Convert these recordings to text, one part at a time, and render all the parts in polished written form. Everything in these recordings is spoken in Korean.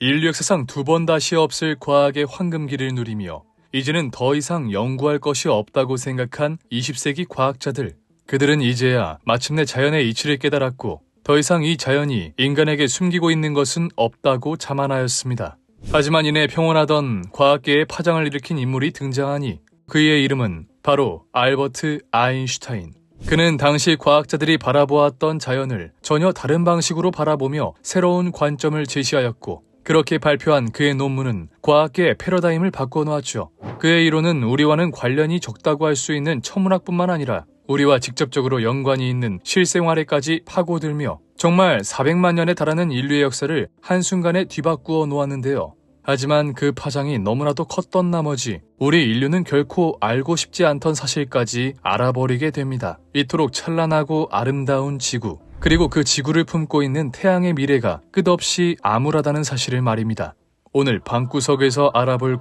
인류 역사상 두 번 다시 없을 과학의 황금기를 누리며 이제는 더 이상 연구할 것이 없다고 생각한 20세기 과학자들. 그들은 이제야 마침내 자연의 이치를 깨달았고 더 이상 이 자연이 인간에게 숨기고 있는 것은 없다고 자만하였습니다. 하지만 이내 평온하던 과학계에 파장을 일으킨 인물이 등장하니 그의 이름은 바로 알버트 아인슈타인. 그는 당시 과학자들이 바라보았던 자연을 전혀 다른 방식으로 바라보며 새로운 관점을 제시하였고 그렇게 발표한 그의 논문은 과학계의 패러다임을 바꿔놓았죠. 그의 이론은 우리와는 관련이 적다고 할 수 있는 천문학뿐만 아니라 우리와 직접적으로 연관이 있는 실생활에까지 파고들며 정말 400만 년에 달하는 인류의 역사를 한순간에 뒤바꾸어 놓았는데요. 하지만 그 파장이 너무나도 컸던 나머지 우리 인류는 결코 알고 싶지 않던 사실까지 알아버리게 됩니다. 이토록 찬란하고 아름다운 지구, 그리고 그 지구를 품고 있는 태양의 미래가 끝없이 암울하다는 사실을 말입니다. 오늘 방구석에서 알아볼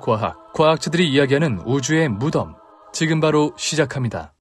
과학자들이 이야기하는 우주의 무덤, 지금 바로 시작합니다.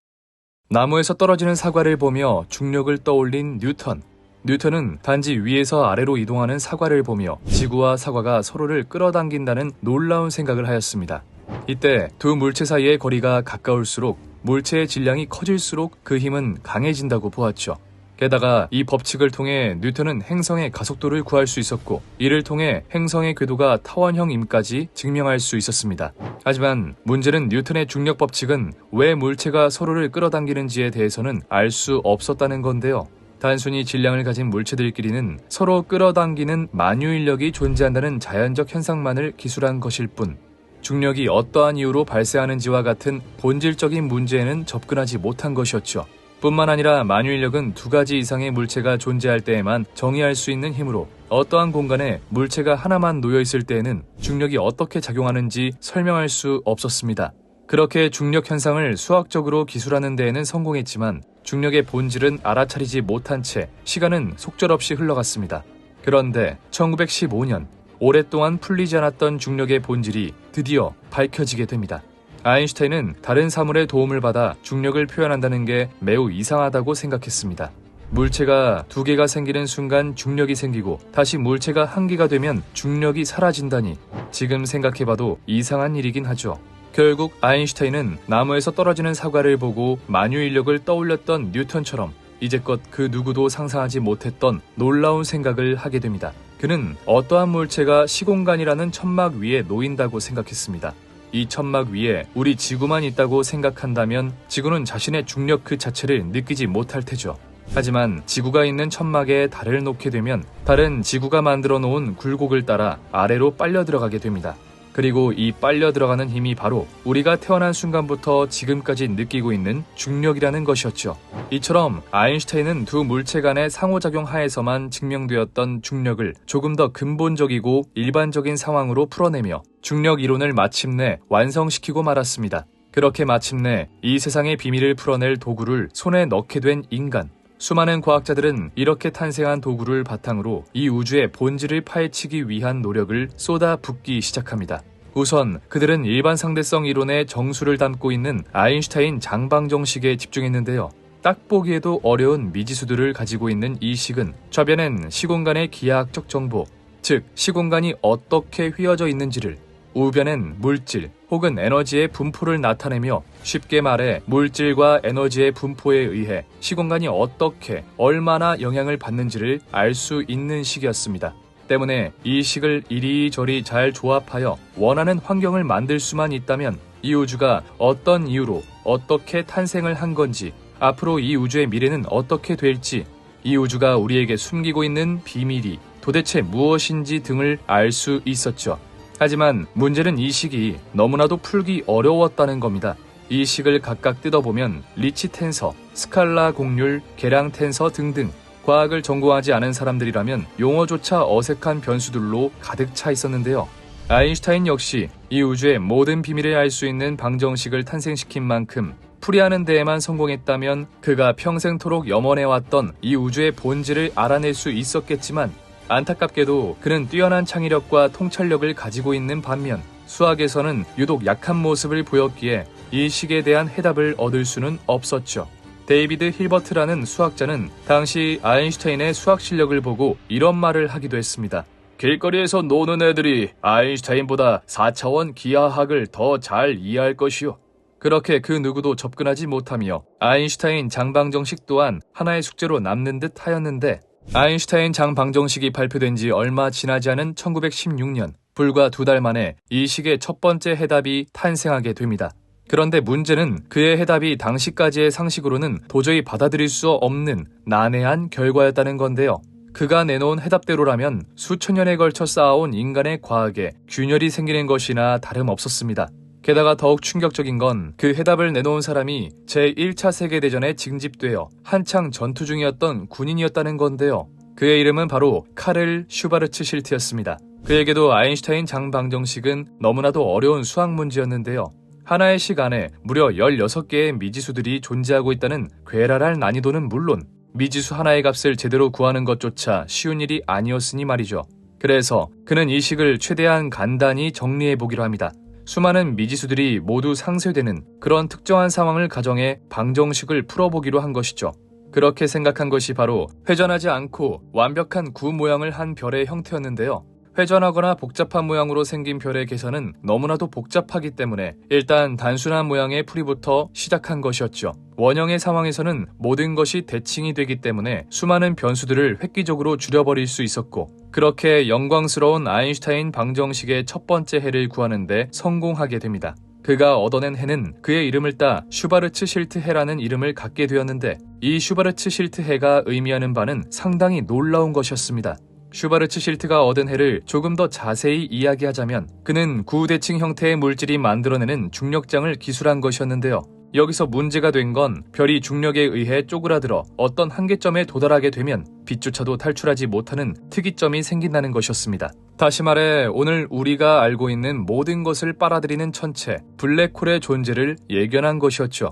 나무에서 떨어지는 사과를 보며 중력을 떠올린 뉴턴. 뉴턴은 단지 위에서 아래로 이동하는 사과를 보며 지구와 사과가 서로를 끌어당긴다는 놀라운 생각을 하였습니다. 이때 두 물체 사이의 거리가 가까울수록 물체의 질량이 커질수록 그 힘은 강해진다고 보았죠. 게다가 이 법칙을 통해 뉴턴은 행성의 가속도를 구할 수 있었고 이를 통해 행성의 궤도가 타원형임까지 증명할 수 있었습니다. 하지만 문제는 뉴턴의 중력 법칙은 왜 물체가 서로를 끌어당기는지에 대해서는 알 수 없었다는 건데요. 단순히 질량을 가진 물체들끼리는 서로 끌어당기는 만유인력이 존재한다는 자연적 현상만을 기술한 것일 뿐 중력이 어떠한 이유로 발생하는지와 같은 본질적인 문제에는 접근하지 못한 것이었죠. 뿐만 아니라 만유인력은 두 가지 이상의 물체가 존재할 때에만 정의할 수 있는 힘으로 어떠한 공간에 물체가 하나만 놓여있을 때에는 중력이 어떻게 작용하는지 설명할 수 없었습니다. 그렇게 중력 현상을 수학적으로 기술하는 데에는 성공했지만 중력의 본질은 알아차리지 못한 채 시간은 속절없이 흘러갔습니다. 그런데 1915년 오랫동안 풀리지 않았던 중력의 본질이 드디어 밝혀지게 됩니다. 아인슈타인은 다른 사물의 도움을 받아 중력을 표현한다는 게 매우 이상하다고 생각했습니다. 물체가 두 개가 생기는 순간 중력이 생기고 다시 물체가 한 개가 되면 중력이 사라진다니 지금 생각해봐도 이상한 일이긴 하죠. 결국 아인슈타인은 나무에서 떨어지는 사과를 보고 만유인력을 떠올렸던 뉴턴처럼 이제껏 그 누구도 상상하지 못했던 놀라운 생각을 하게 됩니다. 그는 어떠한 물체가 시공간이라는 천막 위에 놓인다고 생각했습니다. 이 천막 위에 우리 지구만 있다고 생각한다면 지구는 자신의 중력 그 자체를 느끼지 못할 테죠. 하지만 지구가 있는 천막에 달을 놓게 되면 달은 지구가 만들어 놓은 굴곡을 따라 아래로 빨려 들어가게 됩니다. 그리고 이 빨려 들어가는 힘이 바로 우리가 태어난 순간부터 지금까지 느끼고 있는 중력이라는 것이었죠. 이처럼 아인슈타인은 두 물체 간의 상호작용 하에서만 증명되었던 중력을 조금 더 근본적이고 일반적인 상황으로 풀어내며 중력 이론을 마침내 완성시키고 말았습니다. 그렇게 마침내 이 세상의 비밀을 풀어낼 도구를 손에 넣게 된 인간. 수많은 과학자들은 이렇게 탄생한 도구를 바탕으로 이 우주의 본질을 파헤치기 위한 노력을 쏟아붓기 시작합니다. 우선 그들은 일반 상대성 이론의 정수를 담고 있는 아인슈타인 장방정식에 집중했는데요. 딱 보기에도 어려운 미지수들을 가지고 있는 이 식은 좌변엔 시공간의 기하학적 정보, 즉 시공간이 어떻게 휘어져 있는지를, 우변엔 물질 혹은 에너지의 분포를 나타내며 쉽게 말해 물질과 에너지의 분포에 의해 시공간이 어떻게 얼마나 영향을 받는지를 알 수 있는 식이었습니다. 때문에 이 식을 이리저리 잘 조합하여 원하는 환경을 만들 수만 있다면 이 우주가 어떤 이유로 어떻게 탄생을 한 건지, 앞으로 이 우주의 미래는 어떻게 될지, 이 우주가 우리에게 숨기고 있는 비밀이 도대체 무엇인지 등을 알 수 있었죠. 하지만 문제는 이 식이 너무나도 풀기 어려웠다는 겁니다. 이 식을 각각 뜯어보면 리치 텐서, 스칼라 곡률, 계량 텐서 등등 과학을 전공하지 않은 사람들이라면 용어조차 어색한 변수들로 가득 차 있었는데요. 아인슈타인 역시 이 우주의 모든 비밀을 알 수 있는 방정식을 탄생시킨 만큼 풀이하는 데에만 성공했다면 그가 평생토록 염원해왔던 이 우주의 본질을 알아낼 수 있었겠지만 안타깝게도 그는 뛰어난 창의력과 통찰력을 가지고 있는 반면 수학에서는 유독 약한 모습을 보였기에 이 식에 대한 해답을 얻을 수는 없었죠. 데이비드 힐버트라는 수학자는 당시 아인슈타인의 수학 실력을 보고 이런 말을 하기도 했습니다. 길거리에서 노는 애들이 아인슈타인보다 4차원 기하학을 더 잘 이해할 것이요. 그렇게 그 누구도 접근하지 못하며 아인슈타인 장방정식 또한 하나의 숙제로 남는 듯 하였는데, 아인슈타인 장방정식이 발표된 지 얼마 지나지 않은 1916년, 불과 2달 만에 이 식의 첫 번째 해답이 탄생하게 됩니다. 그런데 문제는 그의 해답이 당시까지의 상식으로는 도저히 받아들일 수 없는 난해한 결과였다는 건데요. 그가 내놓은 해답대로라면 수천 년에 걸쳐 쌓아온 인간의 과학에 균열이 생기는 것이나 다름없었습니다. 게다가 더욱 충격적인 건 그 해답을 내놓은 사람이 제1차 세계대전에 징집되어 한창 전투 중이었던 군인이었다는 건데요. 그의 이름은 바로 카를 슈바르츠 실트였습니다. 그에게도 아인슈타인 장방정식은 너무나도 어려운 수학 문제였는데요. 하나의 식 안에 무려 16개의 미지수들이 존재하고 있다는 괴랄할 난이도는 물론 미지수 하나의 값을 제대로 구하는 것조차 쉬운 일이 아니었으니 말이죠. 그래서 그는 이 식을 최대한 간단히 정리해보기로 합니다. 수많은 미지수들이 모두 상쇄되는 그런 특정한 상황을 가정해 방정식을 풀어보기로 한 것이죠. 그렇게 생각한 것이 바로 회전하지 않고 완벽한 구 모양을 한 별의 형태였는데요. 회전하거나 복잡한 모양으로 생긴 별의 계산은 너무나도 복잡하기 때문에 일단 단순한 모양의 풀이부터 시작한 것이었죠. 원형의 상황에서는 모든 것이 대칭이 되기 때문에 수많은 변수들을 획기적으로 줄여버릴 수 있었고, 그렇게 영광스러운 아인슈타인 방정식의 첫 번째 해를 구하는 데 성공하게 됩니다. 그가 얻어낸 해는 그의 이름을 따 슈바르츠 실트 해라는 이름을 갖게 되었는데, 이 슈바르츠 실트 해가 의미하는 바는 상당히 놀라운 것이었습니다. 슈바르츠 실트가 얻은 해를 조금 더 자세히 이야기하자면, 그는 구대칭 형태의 물질이 만들어내는 중력장을 기술한 것이었는데요. 여기서 문제가 된 건 별이 중력에 의해 쪼그라들어 어떤 한계점에 도달하게 되면 빛조차도 탈출하지 못하는 특이점이 생긴다는 것이었습니다. 다시 말해 오늘 우리가 알고 있는 모든 것을 빨아들이는 천체, 블랙홀의 존재를 예견한 것이었죠.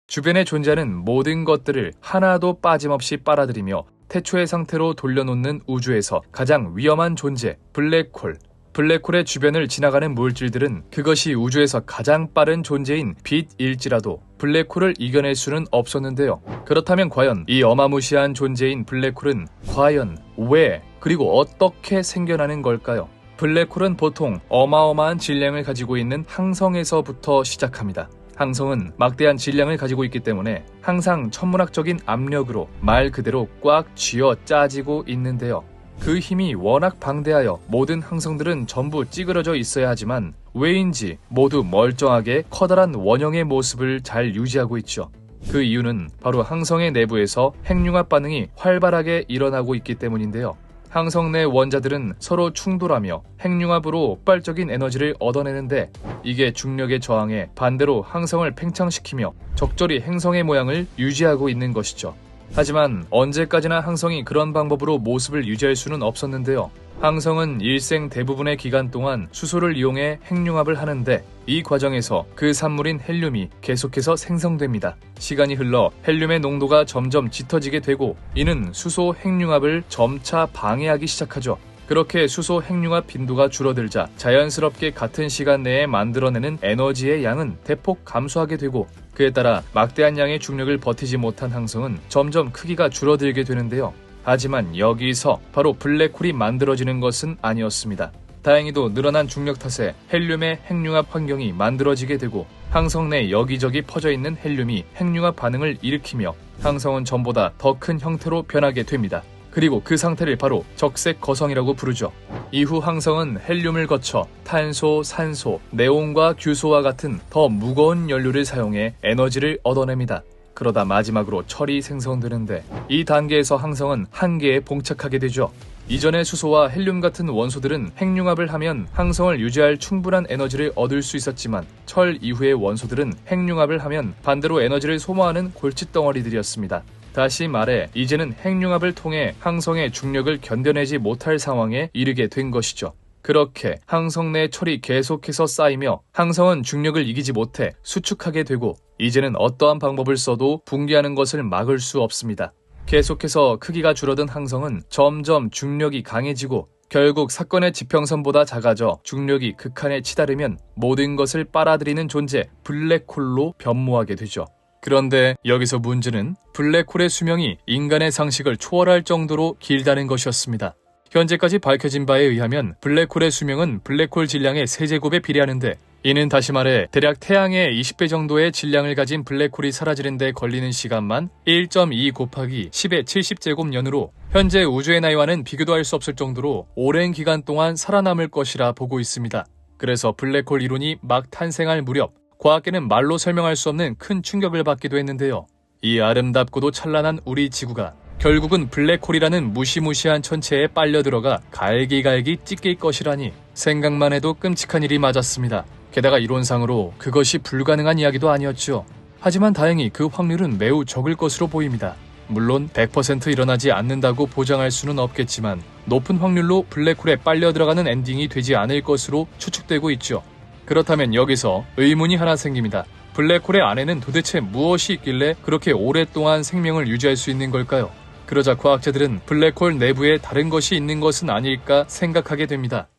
주변에 존재하는 모든 것들을 하나도 빠짐없이 빨아들이며 태초의 상태로 돌려놓는 우주에서 가장 위험한 존재, 블랙홀. 블랙홀의 주변을 지나가는 물질들은 그것이 우주에서 가장 빠른 존재인 빛일지라도 블랙홀을 이겨낼 수는 없었는데요. 그렇다면 과연 이 어마무시한 존재인 블랙홀은 과연 왜, 그리고 어떻게 생겨나는 걸까요? 블랙홀은 보통 어마어마한 질량을 가지고 있는 항성에서부터 시작합니다. 항성은 막대한 질량을 가지고 있기 때문에 항상 천문학적인 압력으로 말 그대로 꽉 쥐어 짜지고 있는데요. 그 힘이 워낙 방대하여 모든 항성들은 전부 찌그러져 있어야 하지만 왜인지 모두 멀쩡하게 커다란 원형의 모습을 잘 유지하고 있죠. 그 이유는 바로 항성의 내부에서 핵융합 반응이 활발하게 일어나고 있기 때문인데요. 항성 내 원자들은 서로 충돌하며 핵융합으로 폭발적인 에너지를 얻어내는데, 이게 중력에 저항해 반대로 항성을 팽창시키며 적절히 행성의 모양을 유지하고 있는 것이죠. 하지만 언제까지나 항성이 그런 방법으로 모습을 유지할 수는 없었는데요. 항성은 일생 대부분의 기간 동안 수소를 이용해 핵융합을 하는데, 이 과정에서 그 산물인 헬륨이 계속해서 생성됩니다. 시간이 흘러 헬륨의 농도가 점점 짙어지게 되고, 이는 수소 핵융합을 점차 방해하기 시작하죠. 그렇게 수소 핵융합 빈도가 줄어들자 자연스럽게 같은 시간 내에 만들어내는 에너지의 양은 대폭 감소하게 되고, 그에 따라 막대한 양의 중력을 버티지 못한 항성은 점점 크기가 줄어들게 되는데요. 하지만 여기서 바로 블랙홀이 만들어지는 것은 아니었습니다. 다행히도 늘어난 중력 탓에 헬륨의 핵융합 환경이 만들어지게 되고, 항성 내 여기저기 퍼져있는 헬륨이 핵융합 반응을 일으키며 항성은 전보다 더 큰 형태로 변하게 됩니다. 그리고 그 상태를 바로 적색 거성이라고 부르죠. 이후 항성은 헬륨을 거쳐 탄소, 산소, 네온과 규소와 같은 더 무거운 연료를 사용해 에너지를 얻어냅니다. 그러다 마지막으로 철이 생성되는데, 이 단계에서 항성은 한계에 봉착하게 되죠. 이전의 수소와 헬륨 같은 원소들은 핵융합을 하면 항성을 유지할 충분한 에너지를 얻을 수 있었지만, 철 이후의 원소들은 핵융합을 하면 반대로 에너지를 소모하는 골칫덩어리들이었습니다. 다시 말해 이제는 핵융합을 통해 항성의 중력을 견뎌내지 못할 상황에 이르게 된 것이죠. 그렇게 항성 내 철이 계속해서 쌓이며 항성은 중력을 이기지 못해 수축하게 되고, 이제는 어떠한 방법을 써도 붕괴하는 것을 막을 수 없습니다. 계속해서 크기가 줄어든 항성은 점점 중력이 강해지고, 결국 사건의 지평선보다 작아져 중력이 극한에 치달으면 모든 것을 빨아들이는 존재 블랙홀로 변모하게 되죠. 그런데 여기서 문제는 블랙홀의 수명이 인간의 상식을 초월할 정도로 길다는 것이었습니다. 현재까지 밝혀진 바에 의하면 블랙홀의 수명은 블랙홀 질량의 세제곱에 비례하는데, 이는 다시 말해 대략 태양의 20배 정도의 질량을 가진 블랙홀이 사라지는 데 걸리는 시간만 1.2 곱하기 10의 70제곱년으로 현재 우주의 나이와는 비교도 할 수 없을 정도로 오랜 기간 동안 살아남을 것이라 보고 있습니다. 그래서 블랙홀 이론이 막 탄생할 무렵 과학계는 말로 설명할 수 없는 큰 충격을 받기도 했는데요. 이 아름답고도 찬란한 우리 지구가 결국은 블랙홀이라는 무시무시한 천체에 빨려 들어가 갈기갈기 찢길 것이라니 생각만 해도 끔찍한 일이 맞았습니다. 게다가 이론상으로 그것이 불가능한 이야기도 아니었죠. 하지만 다행히 그 확률은 매우 적을 것으로 보입니다. 물론 100% 일어나지 않는다고 보장할 수는 없겠지만 높은 확률로 블랙홀에 빨려 들어가는 엔딩이 되지 않을 것으로 추측되고 있죠. 그렇다면 여기서 의문이 하나 생깁니다. 블랙홀의 안에는 도대체 무엇이 있길래 그렇게 오랫동안 생명을 유지할 수 있는 걸까요? 그러자 과학자들은 블랙홀 내부에 다른 것이 있는 것은 아닐까 생각하게 됩니다.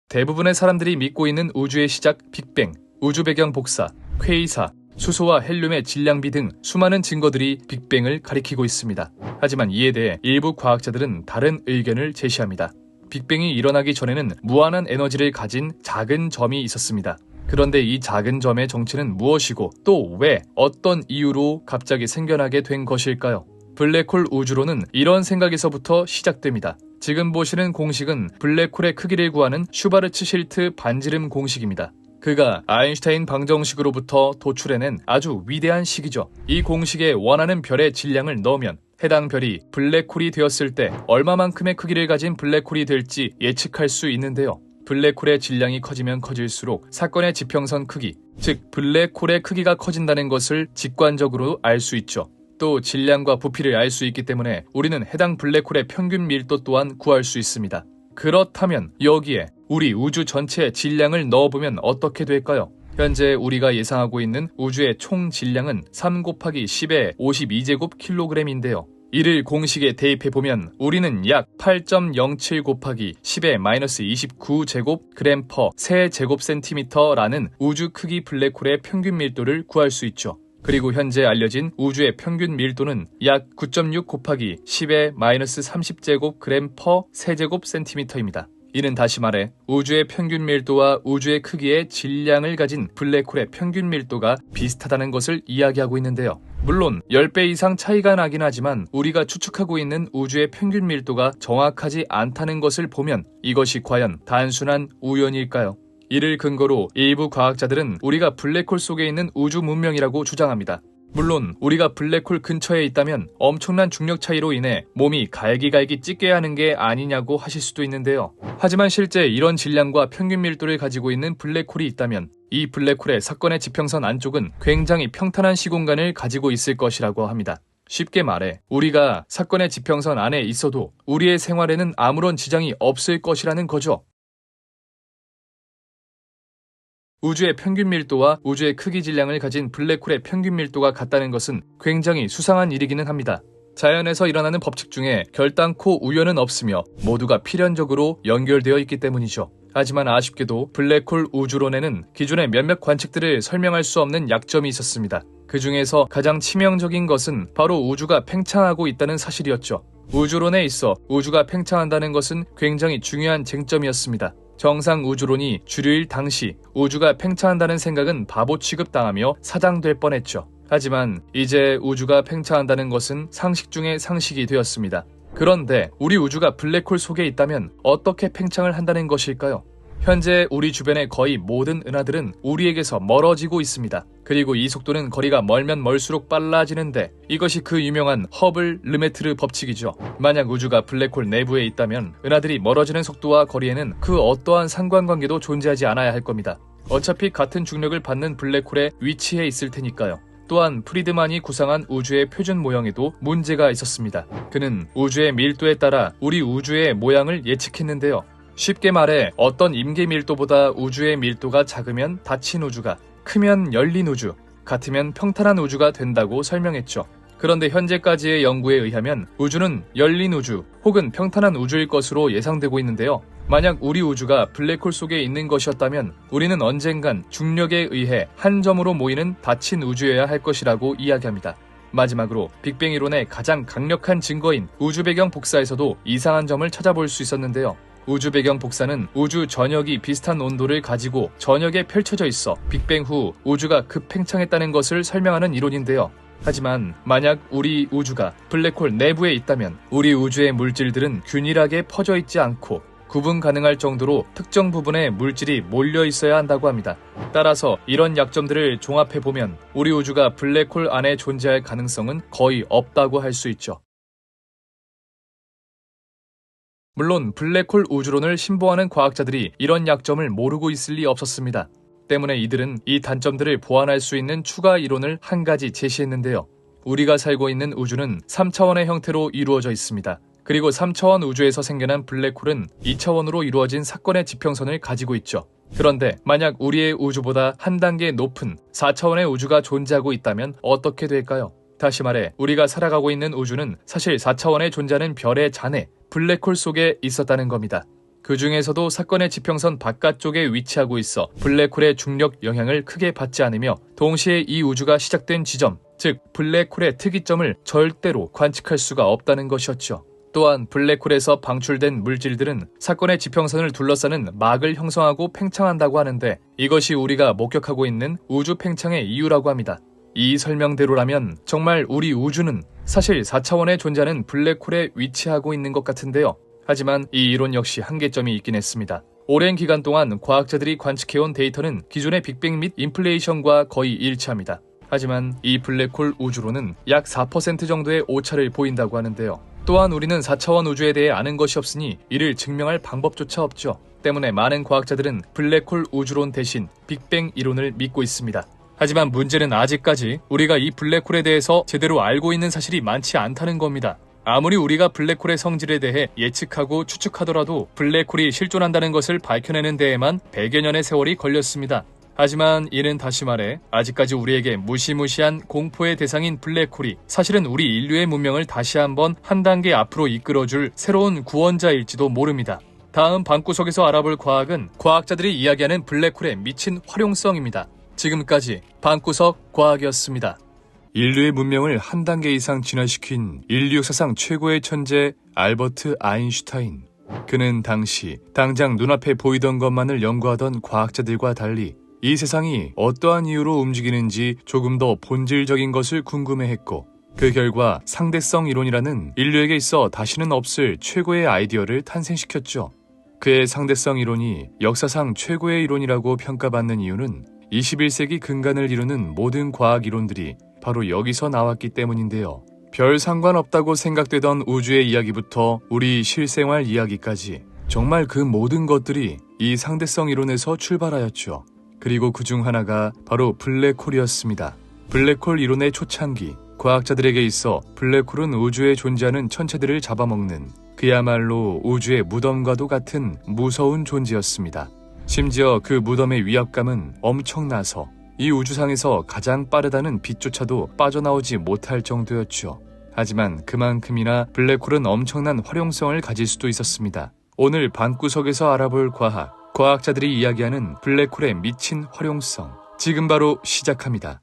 대부분의 사람들이 믿고 있는 우주의 시작 빅뱅, 우주 배경 복사, 퀘이사, 수소와 헬륨의 질량비 등 수많은 증거들이 빅뱅을 가리키고 있습니다. 하지만 이에 대해 일부 과학자들은 다른 의견을 제시합니다. 빅뱅이 일어나기 전에는 무한한 에너지를 가진 작은 점이 있었습니다. 그런데 이 작은 점의 정체는 무엇이고 또 왜 어떤 이유로 갑자기 생겨나게 된 것일까요? 블랙홀 우주론은 이런 생각에서부터 시작됩니다. 지금 보시는 공식은 블랙홀의 크기를 구하는 슈바르츠실트 반지름 공식입니다. 그가 아인슈타인 방정식으로부터 도출해낸 아주 위대한 식이죠. 이 공식에 원하는 별의 질량을 넣으면 해당 별이 블랙홀이 되었을 때 얼마만큼의 크기를 가진 블랙홀이 될지 예측할 수 있는데요. 블랙홀의 질량이 커지면 커질수록 사건의 지평선 크기, 즉 블랙홀의 크기가 커진다는 것을 직관적으로 알 수 있죠. 또 질량과 부피를 알 수 있기 때문에 우리는 해당 블랙홀의 평균 밀도 또한 구할 수 있습니다. 그렇다면 여기에 우리 우주 전체의 질량을 넣어보면 어떻게 될까요? 현재 우리가 예상하고 있는 우주의 총 질량은 3 곱하기 10의 52제곱킬로그램인데요. 이를 공식에 대입해보면 우리는 약 8.07 곱하기 10의 마이너스 29제곱그램 퍼 세제곱센티미터라는 우주 크기 블랙홀의 평균 밀도를 구할 수 있죠. 그리고 현재 알려진 우주의 평균 밀도는 약 9.6 곱하기 10의 마이너스 30제곱그램 퍼 세제곱센티미터입니다. 이는 다시 말해 우주의 평균 밀도와 우주의 크기의 질량을 가진 블랙홀의 평균 밀도가 비슷하다는 것을 이야기하고 있는데요. 물론 10배 이상 차이가 나긴 하지만 우리가 추측하고 있는 우주의 평균 밀도가 정확하지 않다는 것을 보면 이것이 과연 단순한 우연일까요? 이를 근거로 일부 과학자들은 우리가 블랙홀 속에 있는 우주 문명이라고 주장합니다. 물론 우리가 블랙홀 근처에 있다면 엄청난 중력 차이로 인해 몸이 갈기갈기 찢게 하는 게 아니냐고 하실 수도 있는데요. 하지만 실제 이런 질량과 평균 밀도를 가지고 있는 블랙홀이 있다면 이 블랙홀의 사건의 지평선 안쪽은 굉장히 평탄한 시공간을 가지고 있을 것이라고 합니다. 쉽게 말해 우리가 사건의 지평선 안에 있어도 우리의 생활에는 아무런 지장이 없을 것이라는 거죠. 우주의 평균 밀도와 우주의 크기 질량을 가진 블랙홀의 평균 밀도가 같다는 것은 굉장히 수상한 일이기는 합니다. 자연에서 일어나는 법칙 중에 결단코 우연은 없으며 모두가 필연적으로 연결되어 있기 때문이죠. 하지만 아쉽게도 블랙홀 우주론에는 기존의 몇몇 관측들을 설명할 수 없는 약점이 있었습니다. 그 중에서 가장 치명적인 것은 바로 우주가 팽창하고 있다는 사실이었죠. 우주론에 있어 우주가 팽창한다는 것은 굉장히 중요한 쟁점이었습니다. 정상 우주론이 주류일 당시 우주가 팽창한다는 생각은 바보 취급당하며 사장될 뻔했죠. 하지만 이제 우주가 팽창한다는 것은 상식 중의 상식이 되었습니다. 그런데 우리 우주가 블랙홀 속에 있다면 어떻게 팽창을 한다는 것일까요? 현재 우리 주변의 거의 모든 은하들은 우리에게서 멀어지고 있습니다. 그리고 이 속도는 거리가 멀면 멀수록 빨라지는데 이것이 그 유명한 허블 르메트르 법칙이죠. 만약 우주가 블랙홀 내부에 있다면 은하들이 멀어지는 속도와 거리에는 그 어떠한 상관관계도 존재하지 않아야 할 겁니다. 어차피 같은 중력을 받는 블랙홀에 위치해 있을 테니까요. 또한 프리드만이 구상한 우주의 표준 모형에도 문제가 있었습니다. 그는 우주의 밀도에 따라 우리 우주의 모양을 예측했는데요. 쉽게 말해 어떤 임계 밀도보다 우주의 밀도가 작으면 닫힌 우주가, 크면 열린 우주, 같으면 평탄한 우주가 된다고 설명했죠. 그런데 현재까지의 연구에 의하면 우주는 열린 우주 혹은 평탄한 우주일 것으로 예상되고 있는데요. 만약 우리 우주가 블랙홀 속에 있는 것이었다면 우리는 언젠간 중력에 의해 한 점으로 모이는 닫힌 우주여야 할 것이라고 이야기합니다. 마지막으로 빅뱅 이론의 가장 강력한 증거인 우주 배경 복사에서도 이상한 점을 찾아볼 수 있었는데요. 우주 배경 복사는 우주 전역이 비슷한 온도를 가지고 전역에 펼쳐져 있어 빅뱅 후 우주가 급팽창했다는 것을 설명하는 이론인데요. 하지만 만약 우리 우주가 블랙홀 내부에 있다면 우리 우주의 물질들은 균일하게 퍼져 있지 않고 구분 가능할 정도로 특정 부분에 물질이 몰려 있어야 한다고 합니다. 따라서 이런 약점들을 종합해보면 우리 우주가 블랙홀 안에 존재할 가능성은 거의 없다고 할 수 있죠. 물론 블랙홀 우주론을 신봉하는 과학자들이 이런 약점을 모르고 있을 리 없었습니다. 때문에 이들은 이 단점들을 보완할 수 있는 추가 이론을 한 가지 제시했는데요. 우리가 살고 있는 우주는 3차원의 형태로 이루어져 있습니다. 그리고 3차원 우주에서 생겨난 블랙홀은 2차원으로 이루어진 사건의 지평선을 가지고 있죠. 그런데 만약 우리의 우주보다 한 단계 높은 4차원의 우주가 존재하고 있다면 어떻게 될까요? 다시 말해 우리가 살아가고 있는 우주는 사실 4차원에 존재하는 별의 잔해, 블랙홀 속에 있었다는 겁니다. 그 중에서도 사건의 지평선 바깥쪽에 위치하고 있어 블랙홀의 중력 영향을 크게 받지 않으며 동시에 이 우주가 시작된 지점, 즉 블랙홀의 특이점을 절대로 관측할 수가 없다는 것이었죠. 또한 블랙홀에서 방출된 물질들은 사건의 지평선을 둘러싸는 막을 형성하고 팽창한다고 하는데 이것이 우리가 목격하고 있는 우주 팽창의 이유라고 합니다. 이 설명대로라면 정말 우리 우주는 사실 4차원에 존재하는 블랙홀에 위치하고 있는 것 같은데요. 하지만 이 이론 역시 한계점이 있긴 했습니다. 오랜 기간 동안 과학자들이 관측해온 데이터는 기존의 빅뱅 및 인플레이션과 거의 일치합니다. 하지만 이 블랙홀 우주론은 약 4% 정도의 오차를 보인다고 하는데요. 또한 우리는 4차원 우주에 대해 아는 것이 없으니 이를 증명할 방법조차 없죠. 때문에 많은 과학자들은 블랙홀 우주론 대신 빅뱅 이론을 믿고 있습니다. 하지만 문제는 아직까지 우리가 이 블랙홀에 대해서 제대로 알고 있는 사실이 많지 않다는 겁니다. 아무리 우리가 블랙홀의 성질에 대해 예측하고 추측하더라도 블랙홀이 실존한다는 것을 밝혀내는 데에만 100여 년의 세월이 걸렸습니다. 하지만 이는 다시 말해 아직까지 우리에게 무시무시한 공포의 대상인 블랙홀이 사실은 우리 인류의 문명을 다시 한번 한 단계 앞으로 이끌어줄 새로운 구원자일지도 모릅니다. 다음 방구석에서 알아볼 과학은 과학자들이 이야기하는 블랙홀의 미친 활용성입니다. 지금까지 방구석 과학이었습니다. 인류의 문명을 한 단계 이상 진화시킨 인류 역사상 최고의 천재 알버트 아인슈타인. 그는 당시 당장 눈앞에 보이던 것만을 연구하던 과학자들과 달리 이 세상이 어떠한 이유로 움직이는지 조금 더 본질적인 것을 궁금해했고 그 결과 상대성 이론이라는 인류에게 있어 다시는 없을 최고의 아이디어를 탄생시켰죠. 그의 상대성 이론이 역사상 최고의 이론이라고 평가받는 이유는 21세기 근간을 이루는 모든 과학 이론들이 바로 여기서 나왔기 때문인데요. 별 상관없다고 생각되던 우주의 이야기부터 우리 실생활 이야기까지 정말 그 모든 것들이 이 상대성 이론에서 출발하였죠. 그리고 그중 하나가 바로 블랙홀이었습니다. 블랙홀 이론의 초창기, 과학자들에게 있어 블랙홀은 우주에 존재하는 천체들을 잡아먹는 그야말로 우주의 무덤과도 같은 무서운 존재였습니다. 심지어 그 무덤의 위압감은 엄청나서 이 우주상에서 가장 빠르다는 빛조차도 빠져나오지 못할 정도였죠. 하지만 그만큼이나 블랙홀은 엄청난 활용성을 가질 수도 있었습니다. 오늘 방구석에서 알아볼 과학자들이 이야기하는 블랙홀의 미친 활용성, 지금 바로 시작합니다.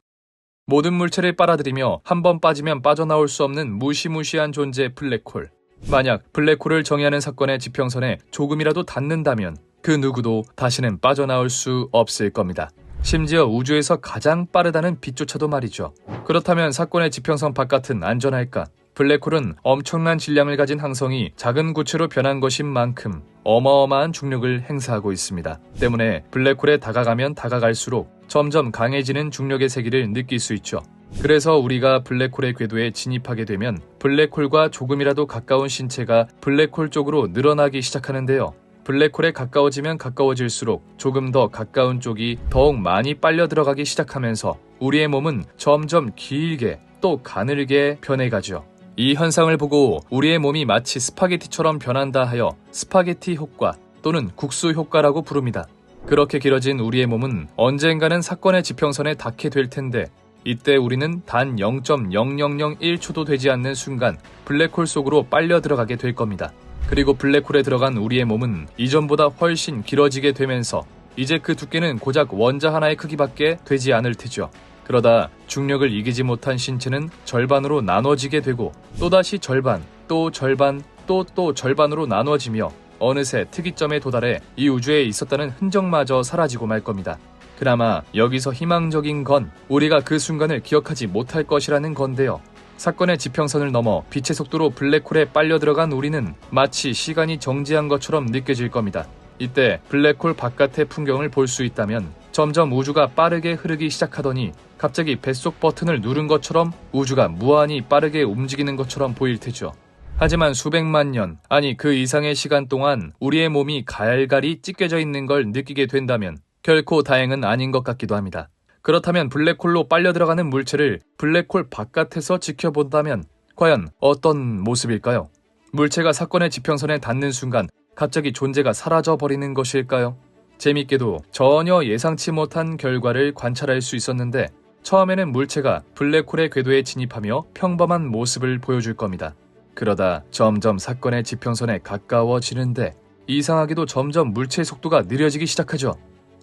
모든 물체를 빨아들이며 한 번 빠지면 빠져나올 수 없는 무시무시한 존재 블랙홀. 만약 블랙홀을 정의하는 사건의 지평선에 조금이라도 닿는다면 그 누구도 다시는 빠져나올 수 없을 겁니다. 심지어 우주에서 가장 빠르다는 빛조차도 말이죠. 그렇다면 사건의 지평선 바깥은 안전할까? 블랙홀은 엄청난 질량을 가진 항성이 작은 구체로 변한 것인 만큼 어마어마한 중력을 행사하고 있습니다. 때문에 블랙홀에 다가가면 다가갈수록 점점 강해지는 중력의 세기를 느낄 수 있죠. 그래서 우리가 블랙홀의 궤도에 진입하게 되면 블랙홀과 조금이라도 가까운 신체가 블랙홀 쪽으로 늘어나기 시작하는데요. 블랙홀에 가까워지면 가까워질수록 조금 더 가까운 쪽이 더욱 많이 빨려 들어가기 시작하면서 우리의 몸은 점점 길게 또 가늘게 변해가죠. 이 현상을 보고 우리의 몸이 마치 스파게티처럼 변한다 하여 스파게티 효과 또는 국수 효과라고 부릅니다. 그렇게 길어진 우리의 몸은 언젠가는 사건의 지평선에 닿게 될 텐데 이때 우리는 단 0.0001초도 되지 않는 순간 블랙홀 속으로 빨려 들어가게 될 겁니다. 그리고 블랙홀에 들어간 우리의 몸은 이전보다 훨씬 길어지게 되면서 이제 그 두께는 고작 원자 하나의 크기밖에 되지 않을 테죠. 그러다 중력을 이기지 못한 신체는 절반으로 나눠지게 되고 또다시 절반, 또 절반, 또 절반으로 나눠지며 어느새 특이점에 도달해 이 우주에 있었다는 흔적마저 사라지고 말 겁니다. 그나마 여기서 희망적인 건 우리가 그 순간을 기억하지 못할 것이라는 건데요. 사건의 지평선을 넘어 빛의 속도로 블랙홀에 빨려 들어간 우리는 마치 시간이 정지한 것처럼 느껴질 겁니다. 이때 블랙홀 바깥의 풍경을 볼 수 있다면 점점 우주가 빠르게 흐르기 시작하더니 갑자기 뱃속 버튼을 누른 것처럼 우주가 무한히 빠르게 움직이는 것처럼 보일 테죠. 하지만 수백만 년, 아니 그 이상의 시간 동안 우리의 몸이 갈갈이 찢겨져 있는 걸 느끼게 된다면 결코 다행은 아닌 것 같기도 합니다. 그렇다면 블랙홀로 빨려 들어가는 물체를 블랙홀 바깥에서 지켜본다면 과연 어떤 모습일까요? 물체가 사건의 지평선에 닿는 순간 갑자기 존재가 사라져버리는 것일까요? 재밌게도 전혀 예상치 못한 결과를 관찰할 수 있었는데 처음에는 물체가 블랙홀의 궤도에 진입하며 평범한 모습을 보여줄 겁니다. 그러다 점점 사건의 지평선에 가까워지는데 이상하게도 점점 물체의 속도가 느려지기 시작하죠.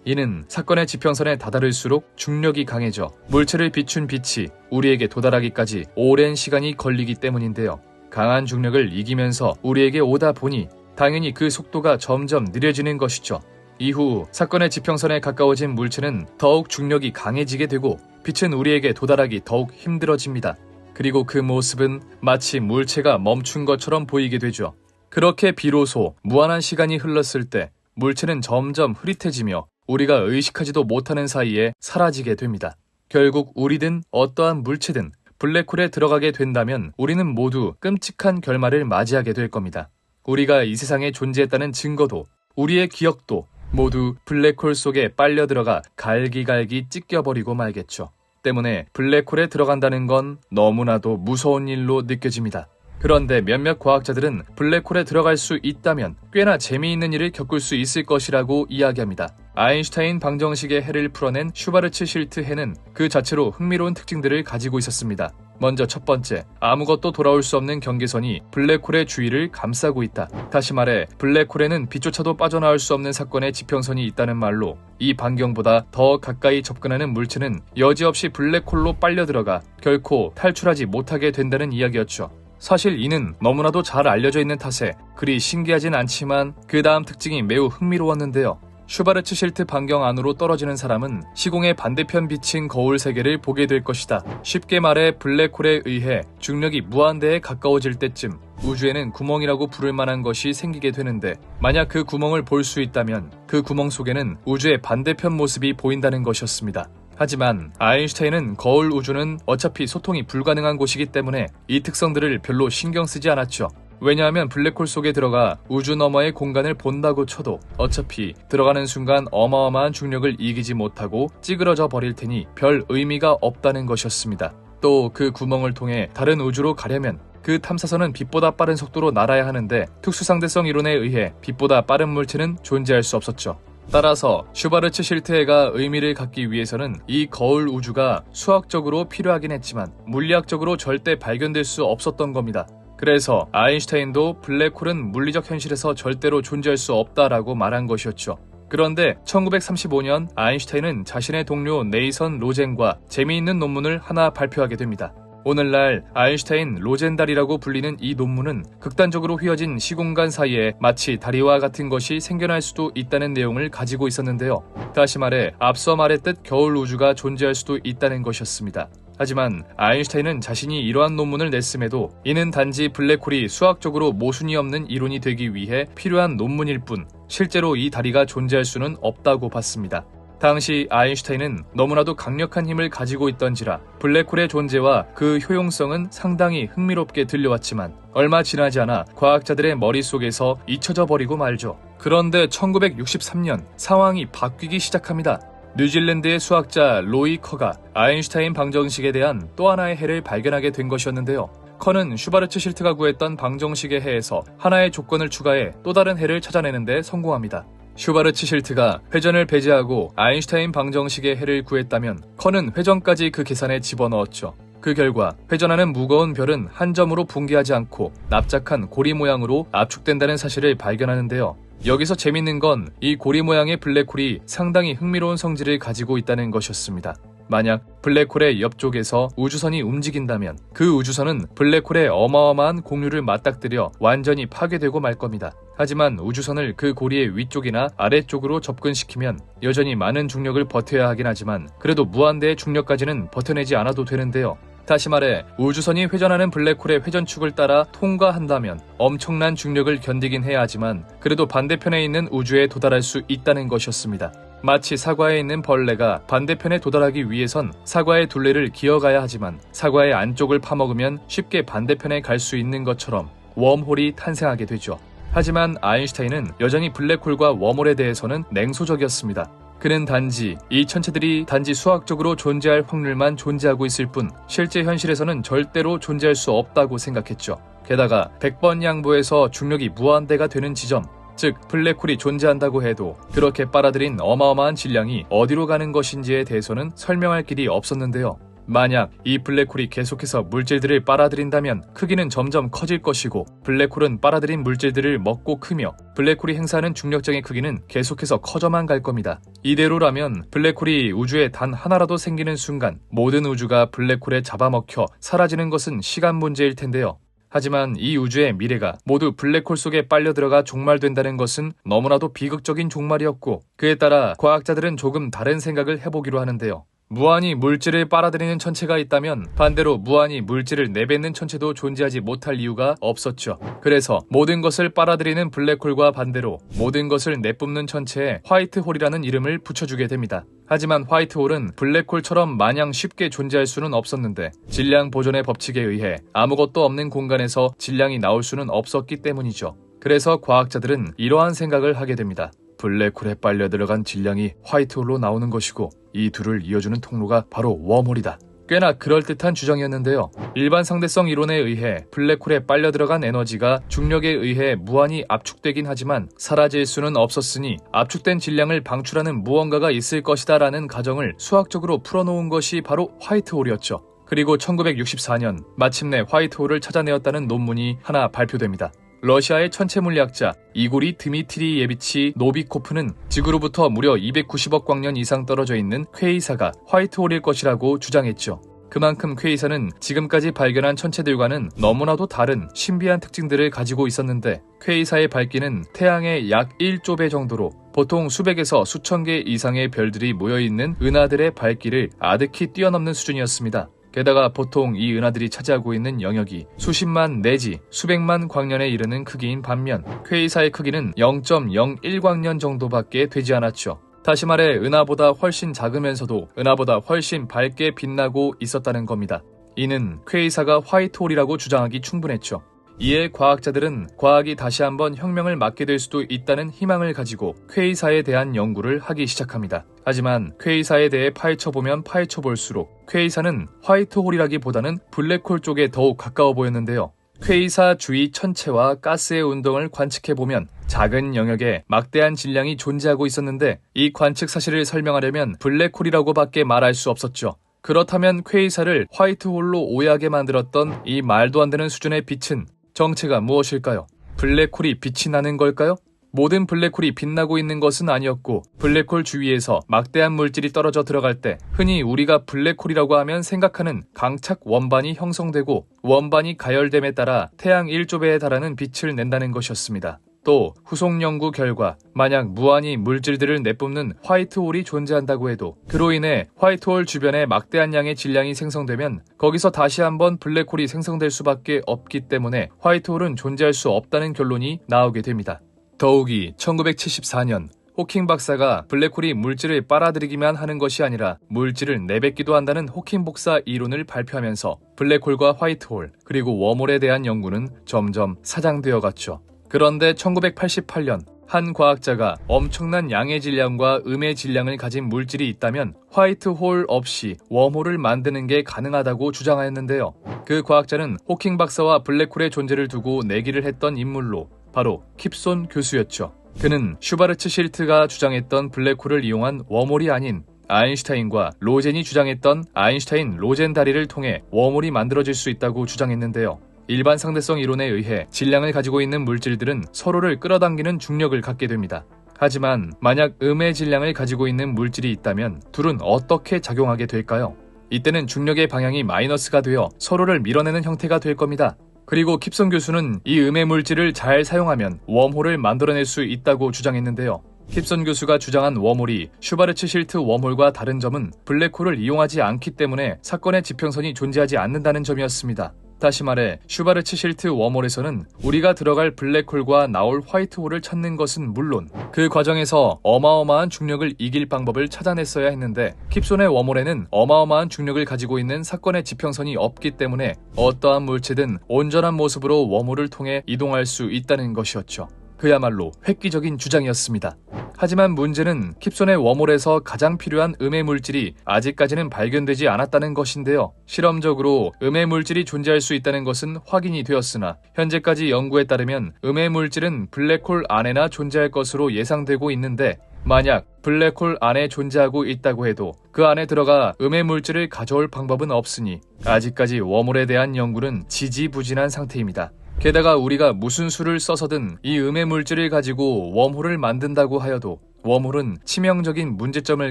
이는 사건의 지평선에 다다를수록 중력이 강해져 물체를 비춘 빛이 우리에게 도달하기까지 오랜 시간이 걸리기 때문인데요. 강한 중력을 이기면서 우리에게 오다 보니 당연히 그 속도가 점점 느려지는 것이죠. 이후 사건의 지평선에 가까워진 물체는 더욱 중력이 강해지게 되고 빛은 우리에게 도달하기 더욱 힘들어집니다. 그리고 그 모습은 마치 물체가 멈춘 것처럼 보이게 되죠. 그렇게 비로소 무한한 시간이 흘렀을 때 물체는 점점 흐릿해지며 우리가 의식하지도 못하는 사이에 사라지게 됩니다. 결국 우리든 어떠한 물체든 블랙홀에 들어가게 된다면 우리는 모두 끔찍한 결말을 맞이하게 될 겁니다. 우리가 이 세상에 존재했다는 증거도 우리의 기억도 모두 블랙홀 속에 빨려 들어가 갈기갈기 찢겨버리고 말겠죠. 때문에 블랙홀에 들어간다는 건 너무나도 무서운 일로 느껴집니다. 그런데 몇몇 과학자들은 블랙홀에 들어갈 수 있다면 꽤나 재미있는 일을 겪을 수 있을 것이라고 이야기합니다. 아인슈타인 방정식의 해를 풀어낸 슈바르츠 실트 해는 그 자체로 흥미로운 특징들을 가지고 있었습니다. 먼저 첫 번째, 아무것도 돌아올 수 없는 경계선이 블랙홀의 주위를 감싸고 있다. 다시 말해 블랙홀에는 빛조차도 빠져나올 수 없는 사건의 지평선이 있다는 말로 이 반경보다 더 가까이 접근하는 물체는 여지없이 블랙홀로 빨려 들어가 결코 탈출하지 못하게 된다는 이야기였죠. 사실 이는 너무나도 잘 알려져 있는 탓에 그리 신기하진 않지만 그 다음 특징이 매우 흥미로웠는데요. 슈바르츠 실트 반경 안으로 떨어지는 사람은 시공의 반대편 비친 거울 세계를 보게 될 것이다. 쉽게 말해 블랙홀에 의해 중력이 무한대에 가까워질 때쯤 우주에는 구멍이라고 부를 만한 것이 생기게 되는데 만약 그 구멍을 볼 수 있다면 그 구멍 속에는 우주의 반대편 모습이 보인다는 것이었습니다. 하지만 아인슈타인은 거울 우주는 어차피 소통이 불가능한 곳이기 때문에 이 특성들을 별로 신경 쓰지 않았죠. 왜냐하면 블랙홀 속에 들어가 우주 너머의 공간을 본다고 쳐도 어차피 들어가는 순간 어마어마한 중력을 이기지 못하고 찌그러져 버릴 테니 별 의미가 없다는 것이었습니다. 또 그 구멍을 통해 다른 우주로 가려면 그 탐사선은 빛보다 빠른 속도로 날아야 하는데 특수상대성 이론에 의해 빛보다 빠른 물체는 존재할 수 없었죠. 따라서 슈바르츠 실트해가 의미를 갖기 위해서는 이 거울 우주가 수학적으로 필요하긴 했지만 물리학적으로 절대 발견될 수 없었던 겁니다. 그래서 아인슈타인도 블랙홀은 물리적 현실에서 절대로 존재할 수 없다라고 말한 것이었죠. 그런데 1935년 아인슈타인은 자신의 동료 네이선 로젠과 재미있는 논문을 하나 발표하게 됩니다. 오늘날 아인슈타인 로젠달이라고 불리는 이 논문은 극단적으로 휘어진 시공간 사이에 마치 다리와 같은 것이 생겨날 수도 있다는 내용을 가지고 있었는데요. 다시 말해 앞서 말했듯 겨울 우주가 존재할 수도 있다는 것이었습니다. 하지만 아인슈타인은 자신이 이러한 논문을 냈음에도 이는 단지 블랙홀이 수학적으로 모순이 없는 이론이 되기 위해 필요한 논문일 뿐 실제로 이 다리가 존재할 수는 없다고 봤습니다. 당시 아인슈타인은 너무나도 강력한 힘을 가지고 있던지라 블랙홀의 존재와 그 효용성은 상당히 흥미롭게 들려왔지만 얼마 지나지 않아 과학자들의 머릿속에서 잊혀져 버리고 말죠. 그런데 1963년 상황이 바뀌기 시작합니다. 뉴질랜드의 수학자 로이 커가 아인슈타인 방정식에 대한 또 하나의 해를 발견하게 된 것이었는데요. 커는 슈바르츠 실트가 구했던 방정식의 해에서 하나의 조건을 추가해 또 다른 해를 찾아내는 데 성공합니다. 슈바르츠 실트가 회전을 배제하고 아인슈타인 방정식의 해를 구했다면 커는 회전까지 그 계산에 집어넣었죠. 그 결과 회전하는 무거운 별은 한 점으로 붕괴하지 않고 납작한 고리 모양으로 압축된다는 사실을 발견하는데요. 여기서 재밌는 건 이 고리 모양의 블랙홀이 상당히 흥미로운 성질을 가지고 있다는 것이었습니다. 만약 블랙홀의 옆쪽에서 우주선이 움직인다면 그 우주선은 블랙홀의 어마어마한 공류를 맞닥뜨려 완전히 파괴되고 말 겁니다. 하지만 우주선을 그 고리의 위쪽이나 아래쪽으로 접근시키면 여전히 많은 중력을 버텨야 하긴 하지만 그래도 무한대의 중력까지는 버텨내지 않아도 되는데요. 다시 말해 우주선이 회전하는 블랙홀의 회전축을 따라 통과한다면 엄청난 중력을 견디긴 해야 하지만 그래도 반대편에 있는 우주에 도달할 수 있다는 것이었습니다. 마치 사과에 있는 벌레가 반대편에 도달하기 위해선 사과의 둘레를 기어가야 하지만 사과의 안쪽을 파먹으면 쉽게 반대편에 갈 수 있는 것처럼 웜홀이 탄생하게 되죠. 하지만 아인슈타인은 여전히 블랙홀과 웜홀에 대해서는 냉소적이었습니다. 그는 단지 이 천체들이 단지 수학적으로 존재할 확률만 존재하고 있을 뿐 실제 현실에서는 절대로 존재할 수 없다고 생각했죠. 게다가 100번 양보해서 중력이 무한대가 되는 지점, 즉 블랙홀이 존재한다고 해도 그렇게 빨아들인 어마어마한 질량이 어디로 가는 것인지에 대해서는 설명할 길이 없었는데요. 만약 이 블랙홀이 계속해서 물질들을 빨아들인다면 크기는 점점 커질 것이고 블랙홀은 빨아들인 물질들을 먹고 크며 블랙홀이 행사하는 중력장의 크기는 계속해서 커져만 갈 겁니다. 이대로라면 블랙홀이 우주에 단 하나라도 생기는 순간 모든 우주가 블랙홀에 잡아먹혀 사라지는 것은 시간 문제일 텐데요. 하지만 이 우주의 미래가 모두 블랙홀 속에 빨려들어가 종말된다는 것은 너무나도 비극적인 종말이었고 그에 따라 과학자들은 조금 다른 생각을 해보기로 하는데요. 무한히 물질을 빨아들이는 천체가 있다면 반대로 무한히 물질을 내뱉는 천체도 존재하지 못할 이유가 없었죠. 그래서 모든 것을 빨아들이는 블랙홀과 반대로 모든 것을 내뿜는 천체에 화이트홀이라는 이름을 붙여주게 됩니다. 하지만 화이트홀은 블랙홀처럼 마냥 쉽게 존재할 수는 없었는데 질량 보존의 법칙에 의해 아무것도 없는 공간에서 질량이 나올 수는 없었기 때문이죠. 그래서 과학자들은 이러한 생각을 하게 됩니다. 블랙홀에 빨려 들어간 질량이 화이트홀로 나오는 것이고 이 둘을 이어주는 통로가 바로 웜홀이다. 꽤나 그럴듯한 주장이었는데요. 일반 상대성 이론에 의해 블랙홀에 빨려 들어간 에너지가 중력에 의해 무한히 압축되긴 하지만 사라질 수는 없었으니 압축된 질량을 방출하는 무언가가 있을 것이다 라는 가정을 수학적으로 풀어놓은 것이 바로 화이트홀이었죠. 그리고 1964년 마침내 화이트홀을 찾아내었다는 논문이 하나 발표됩니다. 러시아의 천체물리학자 이고리 드미트리예비치 노비코프는 지구로부터 무려 290억 광년 이상 떨어져 있는 퀘이사가 화이트홀일 것이라고 주장했죠. 그만큼 퀘이사는 지금까지 발견한 천체들과는 너무나도 다른 신비한 특징들을 가지고 있었는데 퀘이사의 밝기는 태양의 약 1조 배 정도로 보통 수백에서 수천 개 이상의 별들이 모여있는 은하들의 밝기를 아득히 뛰어넘는 수준이었습니다. 게다가 보통 이 은하들이 차지하고 있는 영역이 수십만 내지 수백만 광년에 이르는 크기인 반면 퀘이사의 크기는 0.01광년 정도밖에 되지 않았죠. 다시 말해 은하보다 훨씬 작으면서도 은하보다 훨씬 밝게 빛나고 있었다는 겁니다. 이는 퀘이사가 화이트홀이라고 주장하기 충분했죠. 이에 과학자들은 과학이 다시 한번 혁명을 맞게 될 수도 있다는 희망을 가지고 퀘이사에 대한 연구를 하기 시작합니다. 하지만 퀘이사에 대해 파헤쳐보면 파헤쳐볼수록 퀘이사는 화이트홀이라기보다는 블랙홀 쪽에 더욱 가까워 보였는데요. 퀘이사 주위 천체와 가스의 운동을 관측해보면 작은 영역에 막대한 질량이 존재하고 있었는데 이 관측 사실을 설명하려면 블랙홀이라고밖에 말할 수 없었죠. 그렇다면 퀘이사를 화이트홀로 오해하게 만들었던 이 말도 안 되는 수준의 빛은 정체가 무엇일까요? 블랙홀이 빛이 나는 걸까요? 모든 블랙홀이 빛나고 있는 것은 아니었고 블랙홀 주위에서 막대한 물질이 떨어져 들어갈 때 흔히 우리가 블랙홀이라고 하면 생각하는 강착 원반이 형성되고 원반이 가열됨에 따라 태양 1조배에 달하는 빛을 낸다는 것이었습니다. 또 후속 연구 결과 만약 무한히 물질들을 내뿜는 화이트홀이 존재한다고 해도 그로 인해 화이트홀 주변에 막대한 양의 질량이 생성되면 거기서 다시 한번 블랙홀이 생성될 수밖에 없기 때문에 화이트홀은 존재할 수 없다는 결론이 나오게 됩니다. 더욱이 1974년 호킹 박사가 블랙홀이 물질을 빨아들이기만 하는 것이 아니라 물질을 내뱉기도 한다는 호킹 복사 이론을 발표하면서 블랙홀과 화이트홀 그리고 웜홀에 대한 연구는 점점 사장되어 갔죠. 그런데 1988년 한 과학자가 엄청난 양의 질량과 음의 질량을 가진 물질이 있다면 화이트홀 없이 웜홀을 만드는 게 가능하다고 주장하였는데요. 그 과학자는 호킹 박사와 블랙홀의 존재를 두고 내기를 했던 인물로 바로 킵손 교수였죠. 그는 슈바르츠 실트가 주장했던 블랙홀을 이용한 웜홀이 아닌 아인슈타인과 로젠이 주장했던 아인슈타인 로젠 다리를 통해 웜홀이 만들어질 수 있다고 주장했는데요. 일반 상대성 이론에 의해 질량을 가지고 있는 물질들은 서로를 끌어당기는 중력을 갖게 됩니다. 하지만 만약 음의 질량을 가지고 있는 물질이 있다면 둘은 어떻게 작용하게 될까요? 이때는 중력의 방향이 마이너스가 되어 서로를 밀어내는 형태가 될 겁니다. 그리고 킵슨 교수는 이 음의 물질을 잘 사용하면 웜홀을 만들어낼 수 있다고 주장했는데요. 킵슨 교수가 주장한 웜홀이 슈바르츠 실트 웜홀과 다른 점은 블랙홀을 이용하지 않기 때문에 사건의 지평선이 존재하지 않는다는 점이었습니다. 다시 말해 슈바르츠 실트 웜홀에서는 우리가 들어갈 블랙홀과 나올 화이트홀을 찾는 것은 물론 그 과정에서 어마어마한 중력을 이길 방법을 찾아냈어야 했는데 킵슨의 웜홀에는 어마어마한 중력을 가지고 있는 사건의 지평선이 없기 때문에 어떠한 물체든 온전한 모습으로 웜홀을 통해 이동할 수 있다는 것이었죠. 그야말로 획기적인 주장이었습니다. 하지만 문제는 킵슨의 웜홀에서 가장 필요한 음의 물질이 아직까지는 발견되지 않았다는 것인데요. 실험적으로 음의 물질이 존재할 수 있다는 것은 확인이 되었으나 현재까지 연구에 따르면 음의 물질은 블랙홀 안에나 존재할 것으로 예상되고 있는데 만약 블랙홀 안에 존재하고 있다고 해도 그 안에 들어가 음의 물질을 가져올 방법은 없으니 아직까지 웜홀에 대한 연구는 지지부진한 상태입니다. 게다가 우리가 무슨 수를 써서든 이 음의 물질을 가지고 웜홀을 만든다고 하여도 웜홀은 치명적인 문제점을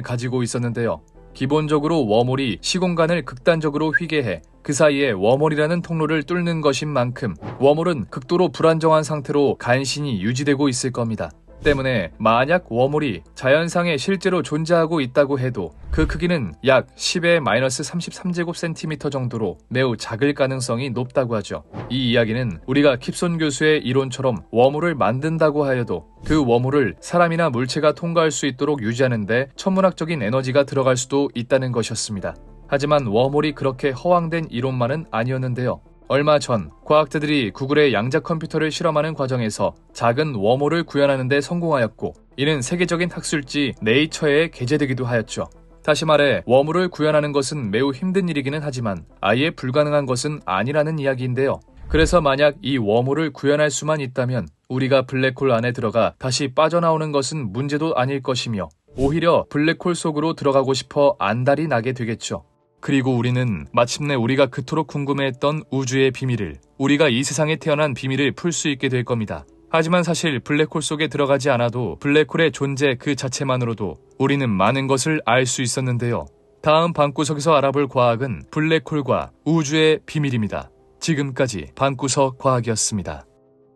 가지고 있었는데요. 기본적으로 웜홀이 시공간을 극단적으로 휘게 해 그 사이에 웜홀이라는 통로를 뚫는 것인 만큼 웜홀은 극도로 불안정한 상태로 간신히 유지되고 있을 겁니다. 때문에 만약 웜홀이 자연상에 실제로 존재하고 있다고 해도 그 크기는 약 10의 마이너스 33제곱센티미터 정도로 매우 작을 가능성이 높다고 하죠. 이 이야기는 우리가 킵슨 교수의 이론처럼 웜홀을 만든다고 하여도 그 웜홀을 사람이나 물체가 통과할 수 있도록 유지하는데 천문학적인 에너지가 들어갈 수도 있다는 것이었습니다. 하지만 웜홀이 그렇게 허황된 이론만은 아니었는데요. 얼마 전 과학자들이 구글의 양자 컴퓨터를 실험하는 과정에서 작은 웜홀을 구현하는 데 성공하였고 이는 세계적인 학술지 네이처에 게재되기도 하였죠. 다시 말해 웜홀을 구현하는 것은 매우 힘든 일이기는 하지만 아예 불가능한 것은 아니라는 이야기인데요. 그래서 만약 이 웜홀을 구현할 수만 있다면 우리가 블랙홀 안에 들어가 다시 빠져나오는 것은 문제도 아닐 것이며 오히려 블랙홀 속으로 들어가고 싶어 안달이 나게 되겠죠. 그리고 우리는 마침내 우리가 그토록 궁금해했던 우주의 비밀을, 우리가 이 세상에 태어난 비밀을 풀 수 있게 될 겁니다. 하지만 사실 블랙홀 속에 들어가지 않아도 블랙홀의 존재 그 자체만으로도 우리는 많은 것을 알 수 있었는데요. 다음 방구석에서 알아볼 과학은 블랙홀과 우주의 비밀입니다. 지금까지 방구석 과학이었습니다.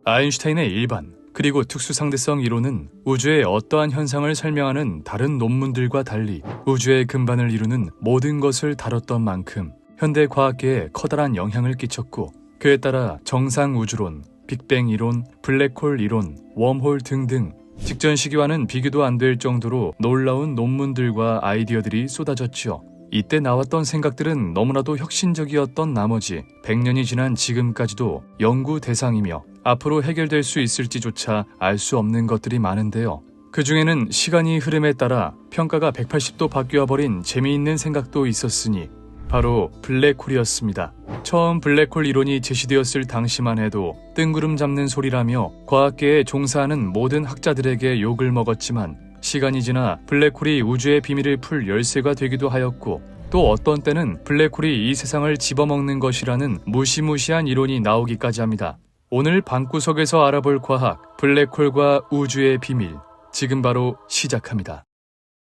아인슈타인의 일반 그리고 특수상대성 이론은 우주의 어떠한 현상을 설명하는 다른 논문들과 달리 우주의 근반을 이루는 모든 것을 다뤘던 만큼 현대 과학계에 커다란 영향을 끼쳤고 그에 따라 정상우주론, 빅뱅 이론, 블랙홀 이론, 웜홀 등등 직전 시기와는 비교도 안 될 정도로 놀라운 논문들과 아이디어들이 쏟아졌죠. 이때 나왔던 생각들은 너무나도 혁신적이었던 나머지 100년이 지난 지금까지도 연구 대상이며 앞으로 해결될 수 있을지조차 알 수 없는 것들이 많은데요. 그 중에는 시간이 흐름에 따라 평가가 180도 바뀌어버린 재미있는 생각도 있었으니 바로 블랙홀이었습니다. 처음 블랙홀 이론이 제시되었을 당시만 해도 뜬구름 잡는 소리라며 과학계에 종사하는 모든 학자들에게 욕을 먹었지만 시간이 지나 블랙홀이 우주의 비밀을 풀 열쇠가 되기도 하였고 또 어떤 때는 블랙홀이 이 세상을 집어먹는 것이라는 무시무시한 이론이 나오기까지 합니다. 오늘 방구석에서 알아볼 과학, 블랙홀과 우주의 비밀, 지금 바로 시작합니다.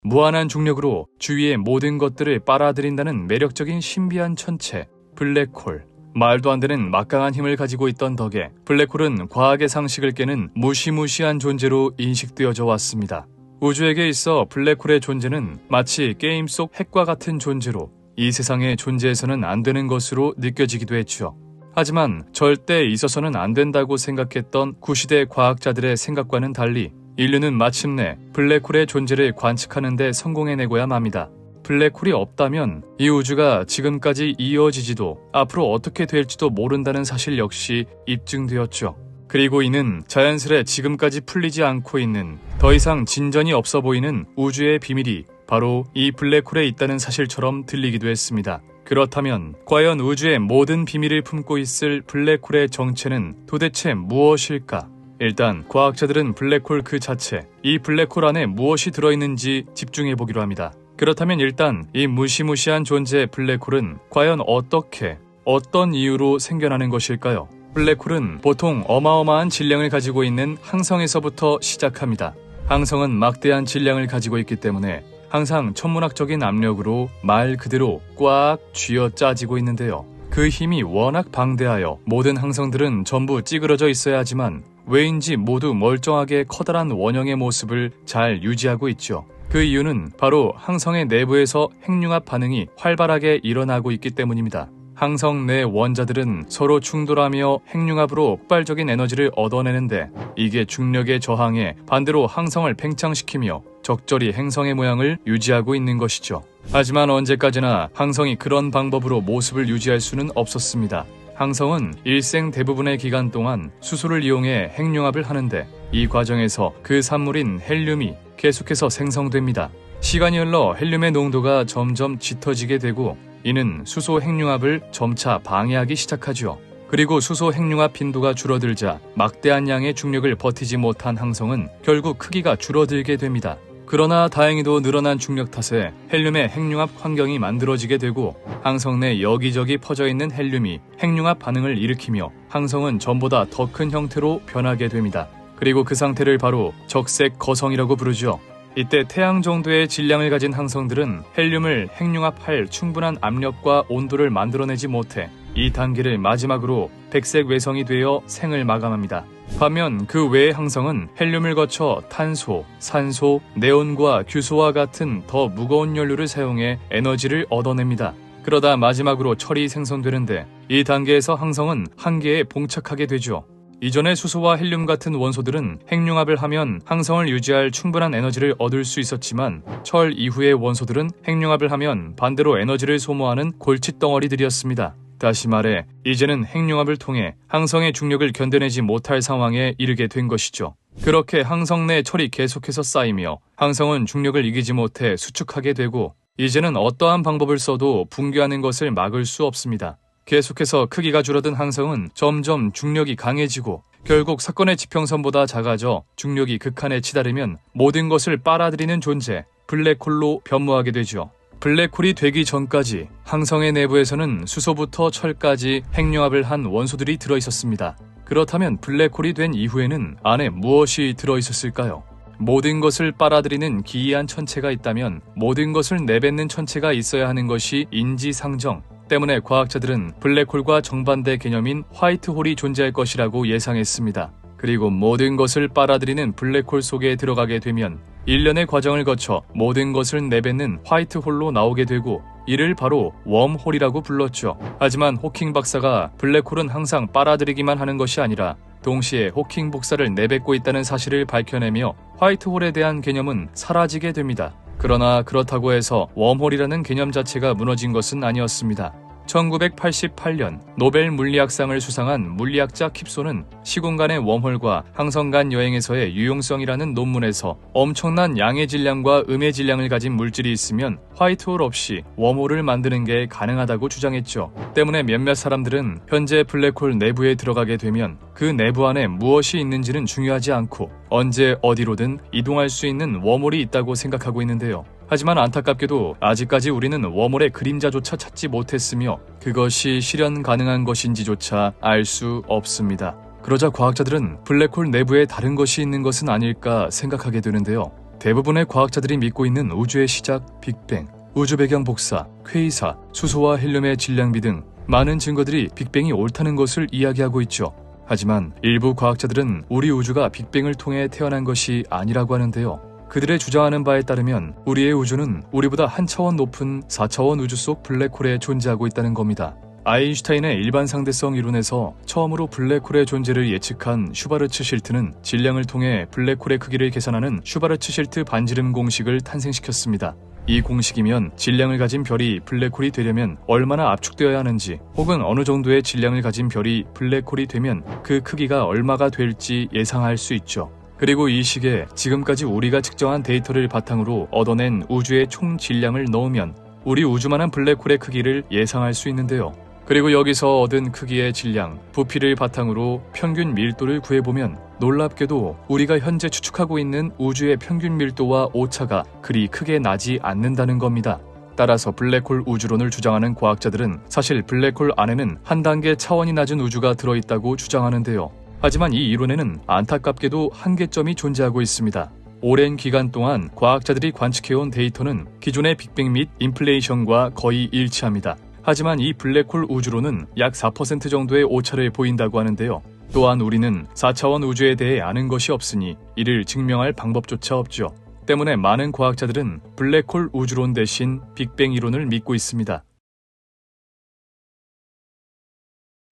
무한한 중력으로 주위의 모든 것들을 빨아들인다는 매력적인 신비한 천체, 블랙홀. 말도 안 되는 막강한 힘을 가지고 있던 덕에 블랙홀은 과학의 상식을 깨는 무시무시한 존재로 인식되어져 왔습니다. 우주에게 있어 블랙홀의 존재는 마치 게임 속 핵과 같은 존재로 이 세상에 존재해서는 안 되는 것으로 느껴지기도 했죠. 하지만 절대 있어서는 안 된다고 생각했던 구시대 과학자들의 생각과는 달리 인류는 마침내 블랙홀의 존재를 관측하는 데 성공해내고야 맙니다. 블랙홀이 없다면 이 우주가 지금까지 이어지지도 앞으로 어떻게 될지도 모른다는 사실 역시 입증되었죠. 그리고 이는 자연스레 지금까지 풀리지 않고 있는 더 이상 진전이 없어 보이는 우주의 비밀이 바로 이 블랙홀에 있다는 사실처럼 들리기도 했습니다. 그렇다면 과연 우주의 모든 비밀을 품고 있을 블랙홀의 정체는 도대체 무엇일까? 일단 과학자들은 블랙홀 그 자체, 이 블랙홀 안에 무엇이 들어있는지 집중해보기로 합니다. 그렇다면 일단 이 무시무시한 존재의 블랙홀은 과연 어떻게, 어떤 이유로 생겨나는 것일까요? 블랙홀은 보통 어마어마한 질량을 가지고 있는 항성에서부터 시작합니다. 항성은 막대한 질량을 가지고 있기 때문에 항상 천문학적인 압력으로 말 그대로 꽉 쥐어 짜지고 있는데요. 그 힘이 워낙 방대하여 모든 항성들은 전부 찌그러져 있어야 하지만 왜인지 모두 멀쩡하게 커다란 원형의 모습을 잘 유지하고 있죠. 그 이유는 바로 항성의 내부에서 핵융합 반응이 활발하게 일어나고 있기 때문입니다. 항성 내 원자들은 서로 충돌하며 핵융합으로 폭발적인 에너지를 얻어내는데 이게 중력에 저항해 반대로 항성을 팽창시키며 적절히 행성의 모양을 유지하고 있는 것이죠. 하지만 언제까지나 항성이 그런 방법으로 모습을 유지할 수는 없었습니다. 항성은 일생 대부분의 기간 동안 수소를 이용해 핵융합을 하는데 이 과정에서 그 산물인 헬륨이 계속해서 생성됩니다. 시간이 흘러 헬륨의 농도가 점점 짙어지게 되고 이는 수소 핵융합을 점차 방해하기 시작하죠. 그리고 수소 핵융합 빈도가 줄어들자 막대한 양의 중력을 버티지 못한 항성은 결국 크기가 줄어들게 됩니다. 그러나 다행히도 늘어난 중력 탓에 헬륨의 핵융합 환경이 만들어지게 되고 항성 내 여기저기 퍼져 있는 헬륨이 핵융합 반응을 일으키며 항성은 전보다 더 큰 형태로 변하게 됩니다. 그리고 그 상태를 바로 적색 거성이라고 부르죠. 이때 태양 정도의 질량을 가진 항성들은 헬륨을 핵융합할 충분한 압력과 온도를 만들어내지 못해 이 단계를 마지막으로 백색 외성이 되어 생을 마감합니다. 반면 그 외의 항성은 헬륨을 거쳐 탄소, 산소, 네온과 규소와 같은 더 무거운 연료를 사용해 에너지를 얻어냅니다. 그러다 마지막으로 철이 생성되는데 이 단계에서 항성은 한계에 봉착하게 되죠. 이전의 수소와 헬륨 같은 원소들은 핵융합을 하면 항성을 유지할 충분한 에너지를 얻을 수 있었지만 철 이후의 원소들은 핵융합을 하면 반대로 에너지를 소모하는 골칫덩어리들이었습니다. 다시 말해 이제는 핵융합을 통해 항성의 중력을 견뎌내지 못할 상황에 이르게 된 것이죠. 그렇게 항성 내 철이 계속해서 쌓이며 항성은 중력을 이기지 못해 수축하게 되고 이제는 어떠한 방법을 써도 붕괴하는 것을 막을 수 없습니다. 계속해서 크기가 줄어든 항성은 점점 중력이 강해지고 결국 사건의 지평선보다 작아져 중력이 극한에 치달으면 모든 것을 빨아들이는 존재, 블랙홀로 변모하게 되죠. 블랙홀이 되기 전까지 항성의 내부에서는 수소부터 철까지 핵융합을 한 원소들이 들어있었습니다. 그렇다면 블랙홀이 된 이후에는 안에 무엇이 들어있었을까요? 모든 것을 빨아들이는 기이한 천체가 있다면 모든 것을 내뱉는 천체가 있어야 하는 것이 인지상정 때문에 과학자들은 블랙홀과 정반대 개념인 화이트홀이 존재할 것이라고 예상했습니다. 그리고 모든 것을 빨아들이는 블랙홀 속에 들어가게 되면 일련의 과정을 거쳐 모든 것을 내뱉는 화이트홀로 나오게 되고 이를 바로 웜홀이라고 불렀죠. 하지만 호킹 박사가 블랙홀은 항상 빨아들이기만 하는 것이 아니라 동시에 호킹 복사를 내뱉고 있다는 사실을 밝혀내며 화이트홀에 대한 개념은 사라지게 됩니다. 그러나 그렇다고 해서 웜홀이라는 개념 자체가 무너진 것은 아니었습니다. 1988년 노벨 물리학상을 수상한 물리학자 킵소는 시공간의 웜홀과 항성 간 여행에서의 유용성이라는 논문에서 엄청난 양의 질량과 음의 질량을 가진 물질이 있으면 화이트홀 없이 웜홀을 만드는 게 가능하다고 주장했죠. 때문에 몇몇 사람들은 현재 블랙홀 내부에 들어가게 되면 그 내부 안에 무엇이 있는지는 중요하지 않고 언제 어디로든 이동할 수 있는 웜홀이 있다고 생각하고 있는데요. 하지만 안타깝게도 아직까지 우리는 웜홀의 그림자조차 찾지 못했으며 그것이 실현 가능한 것인지조차 알 수 없습니다. 그러자 과학자들은 블랙홀 내부에 다른 것이 있는 것은 아닐까 생각하게 되는데요. 대부분의 과학자들이 믿고 있는 우주의 시작, 빅뱅, 우주 배경 복사, 퀘이사, 수소와 헬륨의 질량비 등 많은 증거들이 빅뱅이 옳다는 것을 이야기하고 있죠. 하지만 일부 과학자들은 우리 우주가 빅뱅을 통해 태어난 것이 아니라고 하는데요. 그들의 주장하는 바에 따르면 우리의 우주는 우리보다 한 차원 높은 4차원 우주 속 블랙홀에 존재하고 있다는 겁니다. 아인슈타인의 일반 상대성 이론에서 처음으로 블랙홀의 존재를 예측한 슈바르츠 실트는 질량을 통해 블랙홀의 크기를 계산하는 슈바르츠 실트 반지름 공식을 탄생시켰습니다. 이 공식이면 질량을 가진 별이 블랙홀이 되려면 얼마나 압축되어야 하는지 혹은 어느 정도의 질량을 가진 별이 블랙홀이 되면 그 크기가 얼마가 될지 예상할 수 있죠. 그리고 이 식에 지금까지 우리가 측정한 데이터를 바탕으로 얻어낸 우주의 총 질량을 넣으면 우리 우주만한 블랙홀의 크기를 예상할 수 있는데요. 그리고 여기서 얻은 크기의 질량, 부피를 바탕으로 평균 밀도를 구해보면 놀랍게도 우리가 현재 추측하고 있는 우주의 평균 밀도와 오차가 그리 크게 나지 않는다는 겁니다. 따라서 블랙홀 우주론을 주장하는 과학자들은 사실 블랙홀 안에는 한 단계 차원이 낮은 우주가 들어있다고 주장하는데요. 하지만 이 이론에는 안타깝게도 한계점이 존재하고 있습니다. 오랜 기간 동안 과학자들이 관측해온 데이터는 기존의 빅뱅 및 인플레이션과 거의 일치합니다. 하지만 이 블랙홀 우주론은 약 4% 정도의 오차를 보인다고 하는데요. 또한 우리는 4차원 우주에 대해 아는 것이 없으니 이를 증명할 방법조차 없죠. 때문에 많은 과학자들은 블랙홀 우주론 대신 빅뱅 이론을 믿고 있습니다.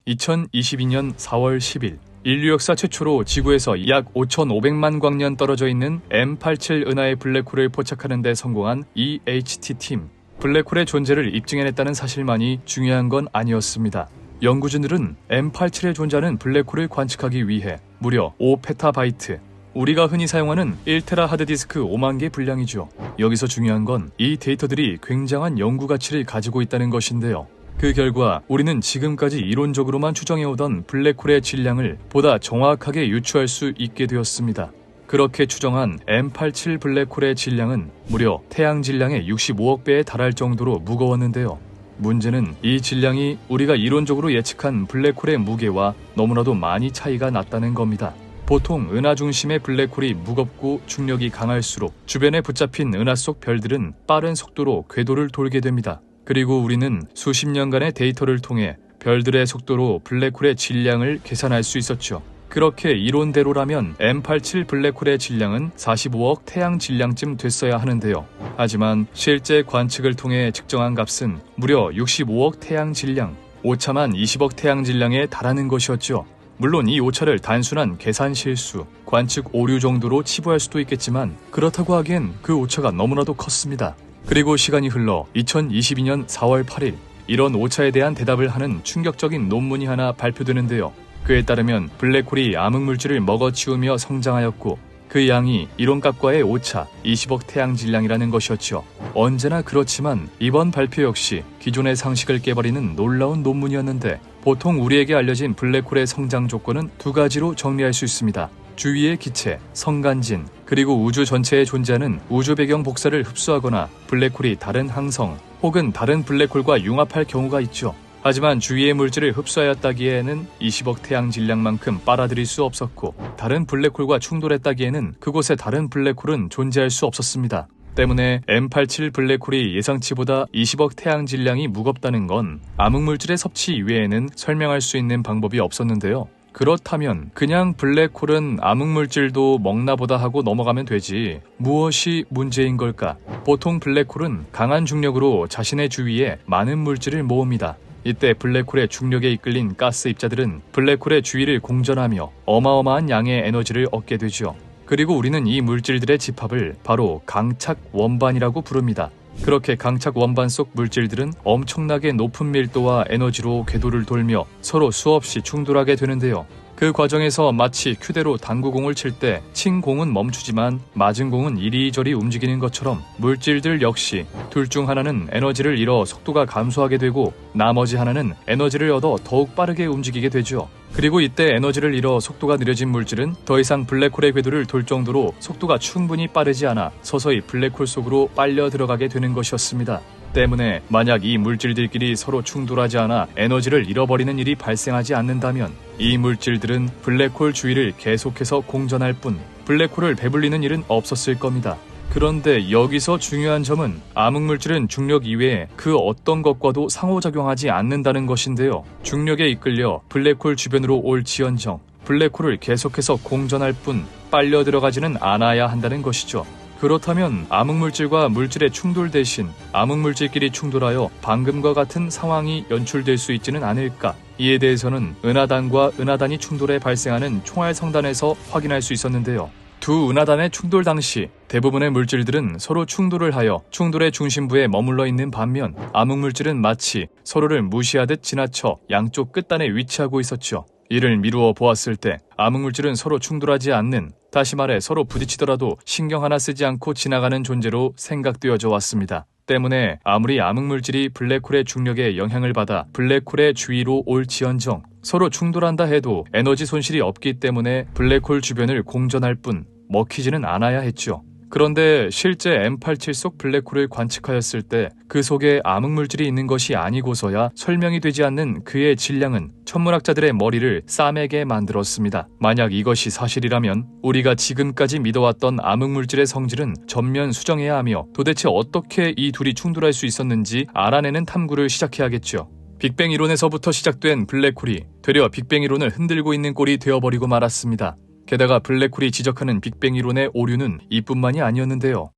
2022년 4월 10일 인류 역사 최초로 지구에서 약 5,500만 광년 떨어져 있는 M87 은하의 블랙홀을 포착하는 데 성공한 EHT팀. 블랙홀의 존재를 입증해냈다는 사실만이 중요한 건 아니었습니다. 연구진들은 M87의 존재하는 블랙홀을 관측하기 위해 무려 5페타바이트, 우리가 흔히 사용하는 1테라 하드디스크 5만 개 분량이죠. 여기서 중요한 건 이 데이터들이 굉장한 연구 가치를 가지고 있다는 것인데요. 그 결과 우리는 지금까지 이론적으로만 추정해오던 블랙홀의 질량을 보다 정확하게 유추할 수 있게 되었습니다. 그렇게 추정한 M87 블랙홀의 질량은 무려 태양 질량의 65억 배에 달할 정도로 무거웠는데요. 문제는 이 질량이 우리가 이론적으로 예측한 블랙홀의 무게와 너무나도 많이 차이가 났다는 겁니다. 보통 은하 중심의 블랙홀이 무겁고 중력이 강할수록 주변에 붙잡힌 은하 속 별들은 빠른 속도로 궤도를 돌게 됩니다. 그리고 우리는 수십 년간의 데이터를 통해 별들의 속도로 블랙홀의 질량을 계산할 수 있었죠. 그렇게 이론대로라면 M87 블랙홀의 질량은 45억 태양 질량쯤 됐어야 하는데요. 하지만 실제 관측을 통해 측정한 값은 무려 65억 태양 질량, 오차만 20억 태양 질량에 달하는 것이었죠. 물론 이 오차를 단순한 계산 실수, 관측 오류 정도로 치부할 수도 있겠지만 그렇다고 하기엔 그 오차가 너무나도 컸습니다. 그리고 시간이 흘러 2022년 4월 8일 이런 오차에 대한 대답을 하는 충격적인 논문이 하나 발표되는데요. 그에 따르면 블랙홀이 암흑물질을 먹어치우며 성장하였고 그 양이 이론값과의 오차 20억 태양 질량이라는 것이었죠. 언제나 그렇지만 이번 발표 역시 기존의 상식을 깨버리는 놀라운 논문이었는데 보통 우리에게 알려진 블랙홀의 성장 조건은 두 가지로 정리할 수 있습니다. 주위의 기체, 성간진, 그리고 우주 전체에 존재하는 우주 배경 복사를 흡수하거나 블랙홀이 다른 항성 혹은 다른 블랙홀과 융합할 경우가 있죠. 하지만 주위의 물질을 흡수하였다기에는 20억 태양 질량만큼 빨아들일 수 없었고 다른 블랙홀과 충돌했다기에는 그곳에 다른 블랙홀은 존재할 수 없었습니다. 때문에 M87 블랙홀이 예상치보다 20억 태양 질량이 무겁다는 건 암흑물질의 섭취 이외에는 설명할 수 있는 방법이 없었는데요. 그렇다면 그냥 블랙홀은 암흑물질도 먹나보다 하고 넘어가면 되지 무엇이 문제인 걸까? 보통 블랙홀은 강한 중력으로 자신의 주위에 많은 물질을 모읍니다. 이때 블랙홀의 중력에 이끌린 가스 입자들은 블랙홀의 주위를 공전하며 어마어마한 양의 에너지를 얻게 되죠. 그리고 우리는 이 물질들의 집합을 바로 강착 원반이라고 부릅니다. 그렇게 강착 원반 속 물질들은 엄청나게 높은 밀도와 에너지로 궤도를 돌며 서로 수없이 충돌하게 되는데요. 그 과정에서 마치 큐대로 당구공을 칠 때 친 공은 멈추지만 맞은 공은 이리저리 움직이는 것처럼 물질들 역시 둘 중 하나는 에너지를 잃어 속도가 감소하게 되고 나머지 하나는 에너지를 얻어 더욱 빠르게 움직이게 되죠. 그리고 이때 에너지를 잃어 속도가 느려진 물질은 더 이상 블랙홀의 궤도를 돌 정도로 속도가 충분히 빠르지 않아 서서히 블랙홀 속으로 빨려 들어가게 되는 것이었습니다. 때문에 만약 이 물질들끼리 서로 충돌하지 않아 에너지를 잃어버리는 일이 발생하지 않는다면 이 물질들은 블랙홀 주위를 계속해서 공전할 뿐 블랙홀을 배불리는 일은 없었을 겁니다. 그런데 여기서 중요한 점은 암흑물질은 중력 이외에 그 어떤 것과도 상호작용하지 않는다는 것인데요. 중력에 이끌려 블랙홀 주변으로 올지언정 블랙홀을 계속해서 공전할 뿐 빨려 들어가지는 않아야 한다는 것이죠. 그렇다면 암흑물질과 물질의 충돌 대신 암흑물질끼리 충돌하여 방금과 같은 상황이 연출될 수 있지는 않을까? 이에 대해서는 은하단과 은하단이 충돌해 발생하는 총알성단에서 확인할 수 있었는데요. 두 은하단의 충돌 당시 대부분의 물질들은 서로 충돌을 하여 충돌의 중심부에 머물러 있는 반면 암흑물질은 마치 서로를 무시하듯 지나쳐 양쪽 끝단에 위치하고 있었죠. 이를 미루어 보았을 때 암흑물질은 서로 충돌하지 않는, 다시 말해 서로 부딪히더라도 신경 하나 쓰지 않고 지나가는 존재로 생각되어져 왔습니다. 때문에 아무리 암흑물질이 블랙홀의 중력에 영향을 받아 블랙홀의 주위로 올지언정 서로 충돌한다 해도 에너지 손실이 없기 때문에 블랙홀 주변을 공전할 뿐 먹히지는 않아야 했죠. 그런데 실제 M87 속 블랙홀을 관측하였을 때 그 속에 암흑물질이 있는 것이 아니고서야 설명이 되지 않는 그의 질량은 천문학자들의 머리를 싸매게 만들었습니다. 만약 이것이 사실이라면 우리가 지금까지 믿어왔던 암흑물질의 성질은 전면 수정해야 하며 도대체 어떻게 이 둘이 충돌할 수 있었는지 알아내는 탐구를 시작해야겠죠. 빅뱅 이론에서부터 시작된 블랙홀이 되려 빅뱅 이론을 흔들고 있는 꼴이 되어버리고 말았습니다. 게다가 블랙홀이 지적하는 빅뱅 이론의 오류는 이뿐만이 아니었는데요.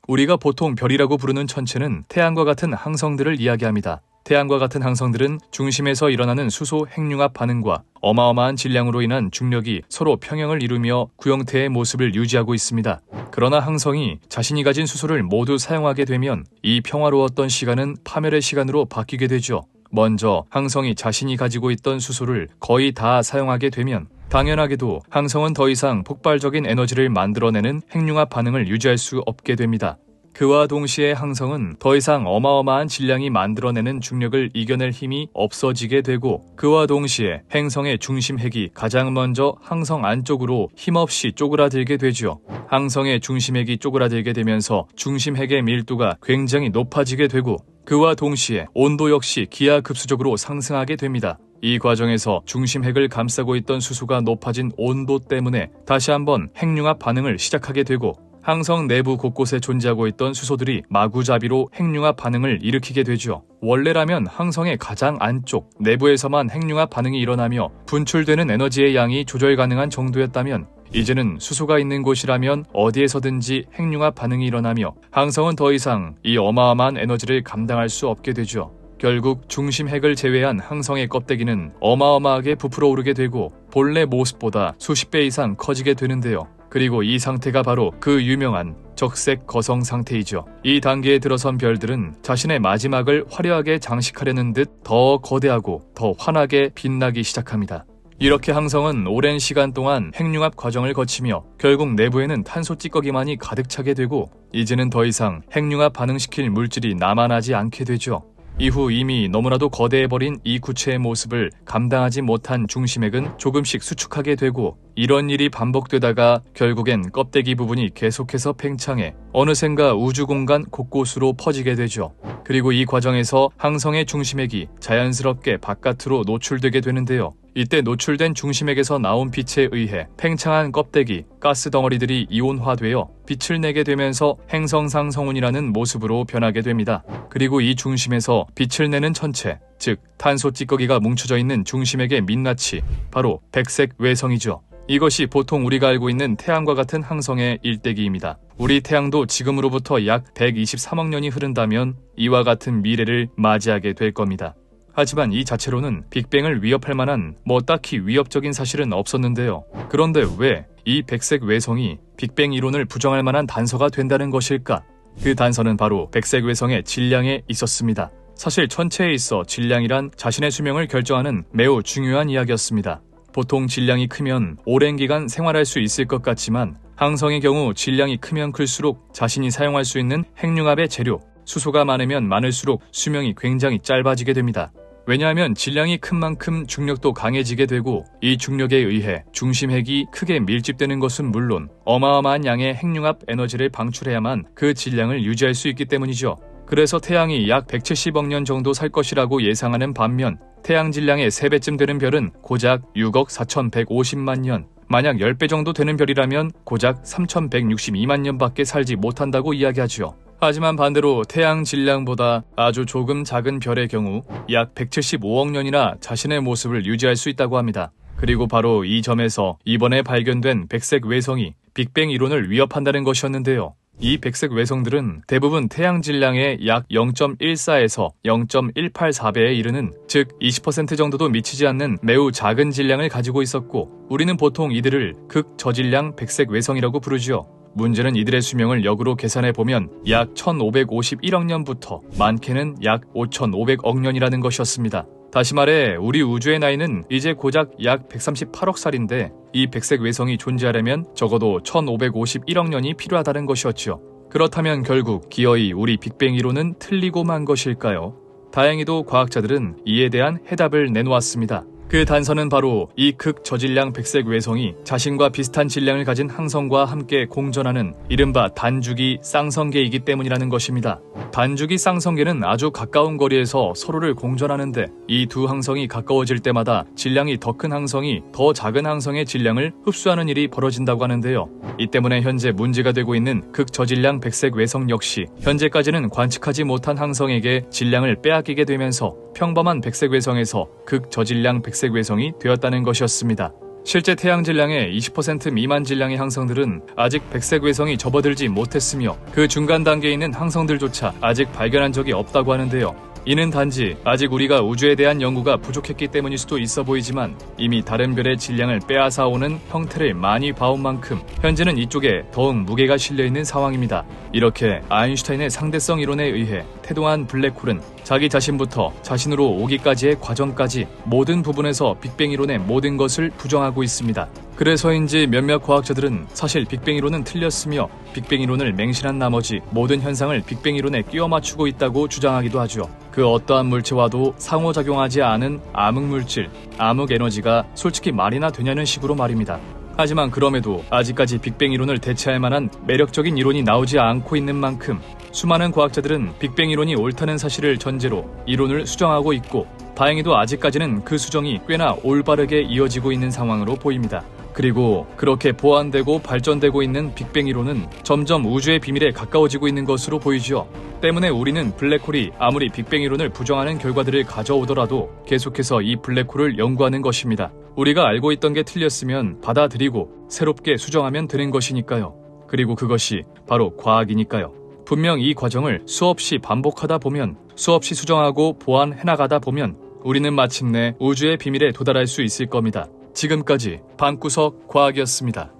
우리가 보통 별이라고 부르는 천체는 태양과 같은 항성들을 이야기합니다. 태양과 같은 항성들은 중심에서 일어나는 수소 핵융합 반응과 어마어마한 질량으로 인한 중력이 서로 평형을 이루며 구형태의 모습을 유지하고 있습니다. 그러나 항성이 자신이 가진 수소를 모두 사용하게 되면 이 평화로웠던 시간은 파멸의 시간으로 바뀌게 되죠. 먼저 항성이 자신이 가지고 있던 수소를 거의 다 사용하게 되면 당연하게도 항성은 더 이상 폭발적인 에너지를 만들어내는 핵융합 반응을 유지할 수 없게 됩니다. 그와 동시에 항성은 더 이상 어마어마한 질량이 만들어내는 중력을 이겨낼 힘이 없어지게 되고 그와 동시에 행성의 중심 핵이 가장 먼저 항성 안쪽으로 힘없이 쪼그라들게 되죠. 항성의 중심 핵이 쪼그라들게 되면서 중심 핵의 밀도가 굉장히 높아지게 되고 그와 동시에 온도 역시 기하급수적으로 상승하게 됩니다. 이 과정에서 중심 핵을 감싸고 있던 수소가 높아진 온도 때문에 다시 한번 핵융합 반응을 시작하게 되고 항성 내부 곳곳에 존재하고 있던 수소들이 마구잡이로 핵융합 반응을 일으키게 되죠. 원래라면 항성의 가장 안쪽 내부에서만 핵융합 반응이 일어나며 분출되는 에너지의 양이 조절 가능한 정도였다면 이제는 수소가 있는 곳이라면 어디에서든지 핵융합 반응이 일어나며 항성은 더 이상 이 어마어마한 에너지를 감당할 수 없게 되죠. 결국 중심 핵을 제외한 항성의 껍데기는 어마어마하게 부풀어 오르게 되고 본래 모습보다 수십 배 이상 커지게 되는데요. 그리고 이 상태가 바로 그 유명한 적색 거성 상태이죠. 이 단계에 들어선 별들은 자신의 마지막을 화려하게 장식하려는 듯 더 거대하고 더 환하게 빛나기 시작합니다. 이렇게 항성은 오랜 시간 동안 핵융합 과정을 거치며 결국 내부에는 탄소 찌꺼기만이 가득 차게 되고 이제는 더 이상 핵융합 반응시킬 물질이 남아나지 않게 되죠. 이후 이미 너무나도 거대해버린 이 구체의 모습을 감당하지 못한 중심핵은 조금씩 수축하게 되고 이런 일이 반복되다가 결국엔 껍데기 부분이 계속해서 팽창해 어느샌가 우주공간 곳곳으로 퍼지게 되죠. 그리고 이 과정에서 항성의 중심핵이 자연스럽게 바깥으로 노출되게 되는데요. 이때 노출된 중심핵에서 나온 빛에 의해 팽창한 껍데기, 가스 덩어리들이 이온화되어 빛을 내게 되면서 행성상 성운이라는 모습으로 변하게 됩니다. 그리고 이 중심에서 빛을 내는 천체, 즉 탄소 찌꺼기가 뭉쳐져 있는 중심핵의 민낯이 바로 백색 외성이죠. 이것이 보통 우리가 알고 있는 태양과 같은 항성의 일대기입니다. 우리 태양도 지금으로부터 약 123억 년이 흐른다면 이와 같은 미래를 맞이하게 될 겁니다. 하지만 이 자체로는 빅뱅을 위협할 만한 딱히 위협적인 사실은 없었는데요. 그런데 왜 이 백색 외성이 빅뱅 이론을 부정할 만한 단서가 된다는 것일까? 그 단서는 바로 백색 외성의 질량에 있었습니다. 사실 천체에 있어 질량이란 자신의 수명을 결정하는 매우 중요한 이야기였습니다. 보통 질량이 크면 오랜 기간 생활할 수 있을 것 같지만 항성의 경우 질량이 크면 클수록 자신이 사용할 수 있는 핵융합의 재료, 수소가 많으면 많을수록 수명이 굉장히 짧아지게 됩니다. 왜냐하면 질량이 큰 만큼 중력도 강해지게 되고 이 중력에 의해 중심핵이 크게 밀집되는 것은 물론 어마어마한 양의 핵융합 에너지를 방출해야만 그 질량을 유지할 수 있기 때문이죠. 그래서 태양이 약 170억 년 정도 살 것이라고 예상하는 반면 태양 질량의 3배쯤 되는 별은 고작 6억 4,150만 년, 만약 10배 정도 되는 별이라면 고작 3,162만 년밖에 살지 못한다고 이야기하죠. 하지만 반대로 태양 질량보다 아주 조금 작은 별의 경우 약 175억 년이나 자신의 모습을 유지할 수 있다고 합니다. 그리고 바로 이 점에서 이번에 발견된 백색 외성이 빅뱅 이론을 위협한다는 것이었는데요. 이 백색 외성들은 대부분 태양 질량의 약 0.14에서 0.184배에 이르는, 즉 20% 정도도 미치지 않는 매우 작은 질량을 가지고 있었고 우리는 보통 이들을 극저질량 백색 외성이라고 부르지요. 문제는 이들의 수명을 역으로 계산해보면 약 1551억 년부터 많게는 약 5500억 년이라는 것이었습니다. 다시 말해 우리 우주의 나이는 이제 고작 약 138억 살인데 이 백색 외성이 존재하려면 적어도 1551억 년이 필요하다는 것이었죠. 그렇다면 결국 기어이 우리 빅뱅 이론은 틀리고 만 것일까요? 다행히도 과학자들은 이에 대한 해답을 내놓았습니다. 그 단서는 바로 이 극저질량 백색 외성이 자신과 비슷한 질량을 가진 항성과 함께 공전하는 이른바 단주기 쌍성계이기 때문이라는 것입니다. 단주기 쌍성계는 아주 가까운 거리에서 서로를 공전하는데 이 두 항성이 가까워질 때마다 질량이 더 큰 항성이 더 작은 항성의 질량을 흡수하는 일이 벌어진다고 하는데요. 이 때문에 현재 문제가 되고 있는 극저질량 백색 외성 역시 현재까지는 관측하지 못한 항성에게 질량을 빼앗기게 되면서 평범한 백색 외성에서 극저질량 백색 외성이 되었다는 것이었습니다. 실제 태양 질량의 20% 미만 질량의 항성들은 아직 백색 외성이 접어들지 못했으며 그 중간 단계에 있는 항성들조차 아직 발견한 적이 없다고 하는데요. 이는 단지 아직 우리가 우주에 대한 연구가 부족했기 때문일 수도 있어 보이지만 이미 다른 별의 질량을 빼앗아 오는 형태를 많이 봐온 만큼 현재는 이쪽에 더욱 무게가 실려있는 상황입니다. 이렇게 아인슈타인의 상대성 이론에 의해 태동한 블랙홀은 자기 자신부터 자신으로 오기까지의 과정까지 모든 부분에서 빅뱅 이론의 모든 것을 부정하고 있습니다. 그래서인지 몇몇 과학자들은 사실 빅뱅 이론은 틀렸으며 빅뱅 이론을 맹신한 나머지 모든 현상을 빅뱅 이론에 끼워 맞추고 있다고 주장하기도 하죠. 그 어떠한 물체와도 상호작용하지 않은 암흑물질, 암흑에너지가 솔직히 말이나 되냐는 식으로 말입니다. 하지만 그럼에도 아직까지 빅뱅 이론을 대체할 만한 매력적인 이론이 나오지 않고 있는 만큼 수많은 과학자들은 빅뱅 이론이 옳다는 사실을 전제로 이론을 수정하고 있고 다행히도 아직까지는 그 수정이 꽤나 올바르게 이어지고 있는 상황으로 보입니다. 그리고 그렇게 보완되고 발전되고 있는 빅뱅 이론은 점점 우주의 비밀에 가까워지고 있는 것으로 보이죠. 때문에 우리는 블랙홀이 아무리 빅뱅 이론을 부정하는 결과들을 가져오더라도 계속해서 이 블랙홀을 연구하는 것입니다. 우리가 알고 있던 게 틀렸으면 받아들이고 새롭게 수정하면 되는 것이니까요. 그리고 그것이 바로 과학이니까요. 분명 이 과정을 수없이 반복하다 보면 수없이 수정하고 보완해나가다 보면 우리는 마침내 우주의 비밀에 도달할 수 있을 겁니다. 지금까지 방구석 과학이었습니다.